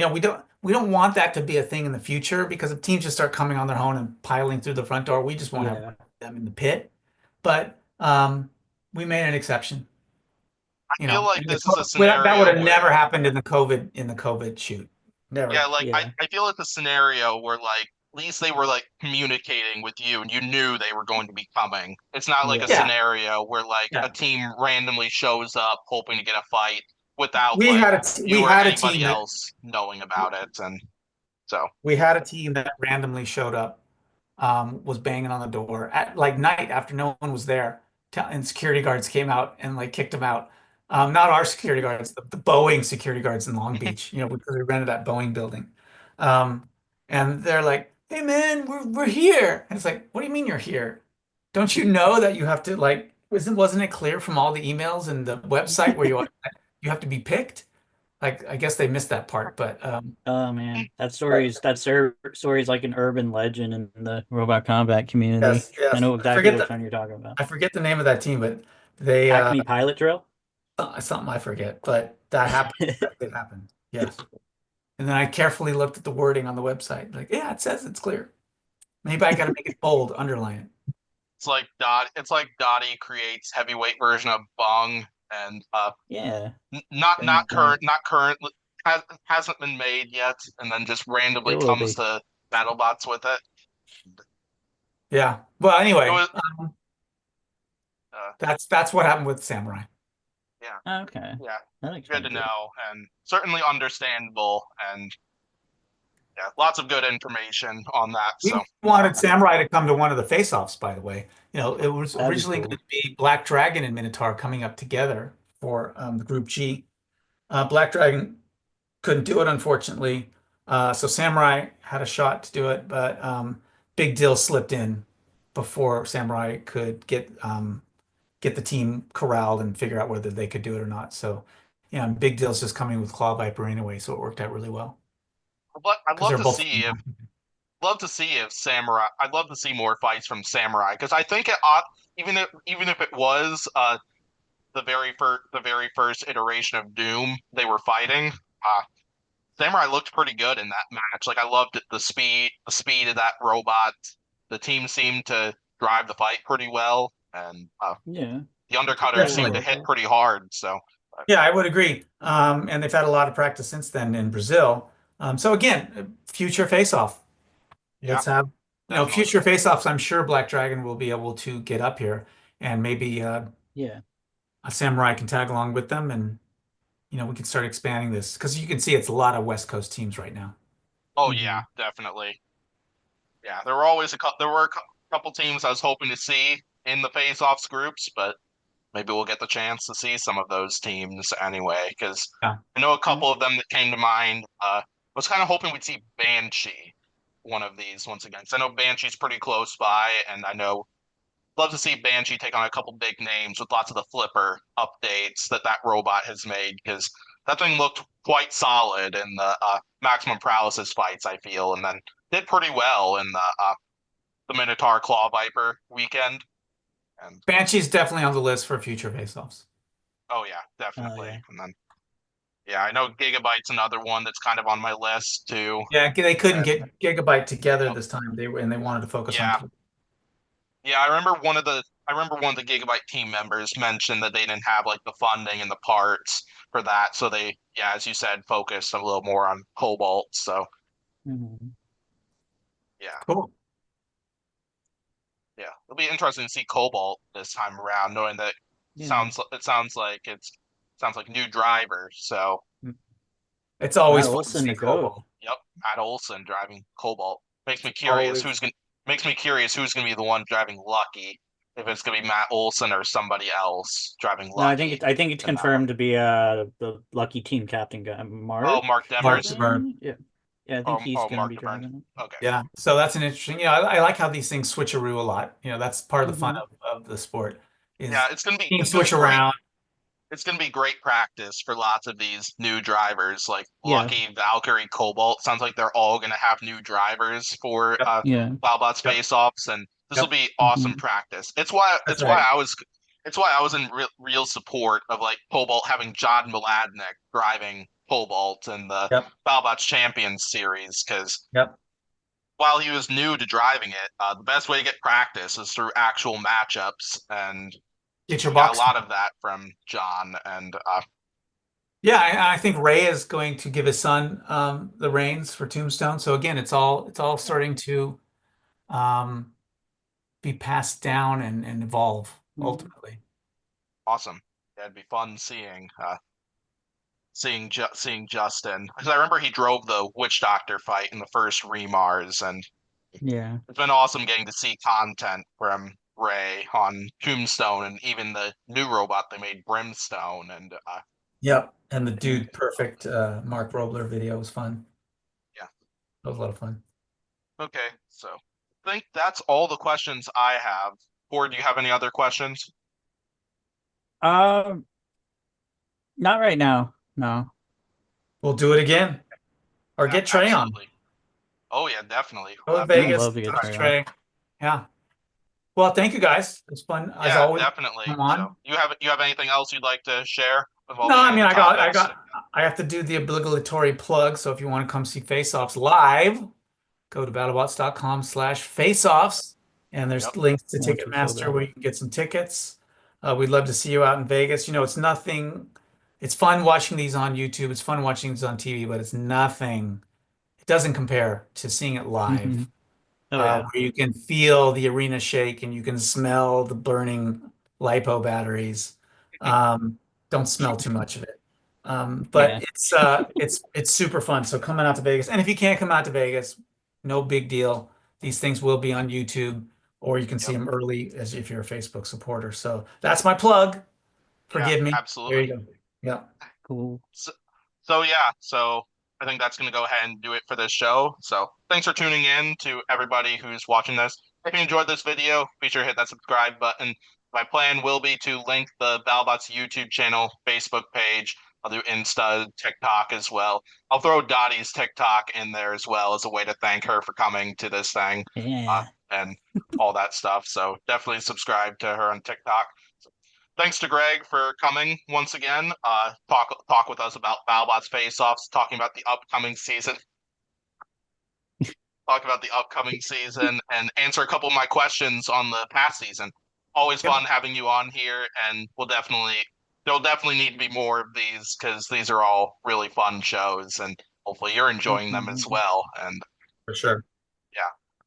We don't want that to be a thing in the future, because if teams just start coming on their own and piling through the front door, we just won't have Yeah. them in the pit. But we made an exception. I feel like And this is a that would scenario have never where, happened in the COVID shoot. yeah, Never. like Yeah. I feel like the scenario where like at least they were like communicating with you and you knew they were going to be coming. It's not like a Yeah. Yeah, scenario where like yeah. a team randomly shows up hoping to get a fight without We like had a you we or had a anybody team that else knowing about it. And so we had a team that randomly showed up, was banging on the door at like night after no one was there, and security guards came out and like kicked them out. Not our security guards, the Boeing security guards in Long Beach, because we rented that Boeing building. Um, and they're like, "Hey man, we're here." And it's like, "What do you mean you're here? Don't you know that you have to like wasn't it clear from all the emails and the website where you have to be picked?" Like, I guess they missed that part, but Oh man, but story is like an urban legend in the robot combat community. yes, I yes. know exactly which one you're talking about. I forget the name of that team, but they Acme Pilot Drill. something I forget, but that happened. That did happen. Yes. And then I carefully looked at the wording on the website. Like, yeah, it says it's clear. Maybe I got to make it bold, underline it. it's like Dottie creates heavyweight version of Bung and Yeah, not current hasn't been made yet, and then just it randomly will comes be. to BattleBots with it. Yeah. Well, It anyway, was uh, that's what happened with Samurai. yeah, Okay, yeah, that good to explains it. know, and certainly understandable, and yeah, lots of good information on that. We So wanted Samurai to come to one of the face-offs, by the way. It was That'd be originally going cool. to be Black Dragon and Minotaur coming up together for the Group G. Black Dragon couldn't do it, unfortunately. So Samurai had a shot to do it, but Big Dill slipped in before Samurai could get the team corralled and figure out whether they could do it or not. So, yeah, and Big Dill's just coming with Claw Viper anyway, so it worked out really well I'd because love they're to both. see if Samurai. I'd love to see more fights from Samurai because I think it ought, even if it was the very first iteration of Doom they were fighting. Samurai looked pretty good in that match. Like I loved it, the speed of that robot. The team seemed to drive the fight pretty well, and Yeah, the undercutters yeah, seemed to Definitely. hit pretty hard. So Yeah, I would agree. And they've had a lot of practice since then in Brazil. So again, future face-off. yeah, Let's have, definitely. future face-offs. I'm sure Black Dragon will be able to get up here, and maybe yeah, a Samurai can tag along with them, and we can start expanding this, because you can see it's a lot of West Coast teams right now. Oh yeah, hmm definitely. Yeah, there were a couple teams I was hoping to see in the face-offs groups, but maybe we'll get the chance to see some of those teams anyway. Because Yeah. I know a yeah, couple of them that came to mind. Was kind of hoping we'd see Banshee one of these once again. 'Cause I know Banshee's pretty close by, and I know love to see Banshee take on a couple big names with lots of the flipper updates that robot has made because that thing looked quite solid in the maximum paralysis fights. I feel, and then did pretty well in the Minotaur Claw Viper weekend. And Banshee's definitely on the list for future face-offs. oh yeah, oh definitely. yeah, And then yeah, I know Gigabyte's another one that's kind of on my list too. Yeah, they couldn't And get Gigabyte together yep, this time. They wanted to focus on yeah, two. yeah. I remember one of the Gigabyte team members mentioned that they didn't have like the funding and the parts for that, so they, yeah, as you said, focused a little more on Cobalt. So hmm yeah, Cool. yeah, it'll be interesting to see Cobalt this time around, knowing that yeah. sounds like new drivers. So It's Matt always fun to Olson see to go. Cobalt. yep, Matt Olson driving Cobalt Always. makes me curious who's gonna be the one driving Lucky. If it's gonna be Matt Olson or somebody else driving No, Lucky I think it's in that one. confirmed to be the lucky team captain guy, Oh, Mark. Mark Mark Demers. DeBurn. Yeah, yeah, I think he's Oh, gonna Mark be DeBurn. driving Okay. Yeah. So that's an interesting, I like how these things switcheroo a lot. That's part of it. the fun of the sport Yeah, is it's gonna be teams it's gonna switch be great. around. It's gonna be great practice for lots of these new drivers like Yeah, Lucky, Valkyrie, Cobalt. Sounds like they're all gonna have new drivers for Yep. yeah. Battlebots Yep. Faceoffs, and this will Yep. be awesome hmm practice. That's It's why right. it's why I was in real support of like Cobalt having John Mladek driving Cobalt in the Yep. Battlebots Champions series, because Yep. while he was new to driving it, the best way to get practice is through actual matchups, and Get your we got a box. lot of that from John. And Yeah, I think Ray is going to give his son the reins for Tombstone. So again, it's all starting to um, be passed down and evolve ultimately. awesome. Yeah, it'd be fun seeing Justin, because I remember he drove the Witch Doctor fight in the first Remars, and Yeah. it's been awesome getting to see content from Ray on Tombstone and even the new robot they made, Brimstone. And Yep. And the Dude Perfect Mark Robler video was fun. yeah, That was a lot of fun. okay, so I think that's all the questions I have. Or do you have any other questions? Um, not right now. No. We'll do it again. Or Yeah, get Trey on. absolutely. Oh yeah, definitely. Go to We'll I'd Vegas. love to get Touch Trey on. Trey. Yeah. Well, thank you guys. It's fun as yeah, always. definitely. Come on. So you have anything else you'd like to share No, involving I any mean, of the topics? I have to do the obligatory plug. So if you want to come see Face-Offs live, go to battlebots.com/faceoffs. And there's Yep. links to Want to so Ticketmaster bad. where you can get some tickets. We'd love to see you out in Vegas. It's nothing. It's fun watching these on YouTube. It's fun watching these on TV, but it's nothing. It doesn't compare to seeing it live, Oh yeah. where you can feel the arena shake and you can smell the burning lipo batteries. Um, don't smell too much of it. But Yeah. it's super fun. So coming out to Vegas, and if you can't come out to Vegas, no big deal. These things will be on YouTube, or you can see Yep. them early as if you're a Facebook supporter. So that's my plug. Yeah, Forgive me. There absolutely. you go. Yeah. Cool. So yeah, so I think that's going to go ahead and do it for this show. So thanks for tuning in to everybody who's watching this. If you enjoyed this video, be sure to hit that subscribe button. My plan will be to link the BattleBots YouTube channel, Facebook page. I'll do Insta, TikTok as well. I'll throw Dottie's TikTok in there as well as a way to thank her for coming to this thing, Yeah. and all that stuff. So definitely subscribe to her on TikTok. Thanks to Greg for coming once again. Talk with us about Battlebots Faceoffs, talk about the upcoming season, and answer a couple of my questions on the past season. Always Yep. fun having you on here, and there'll definitely need to be more of these, because these are all really fun shows, and hopefully you're enjoying them as well. And For sure. yeah,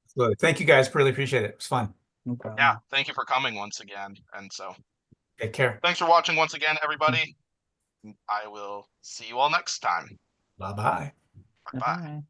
Absolutely. Thank you guys. Really appreciate it. It was fun. No yeah, problem. thank you for coming once again. And so Take care. thanks for watching once again, everybody. I will see you all next time. Bye bye. Bye. Bye.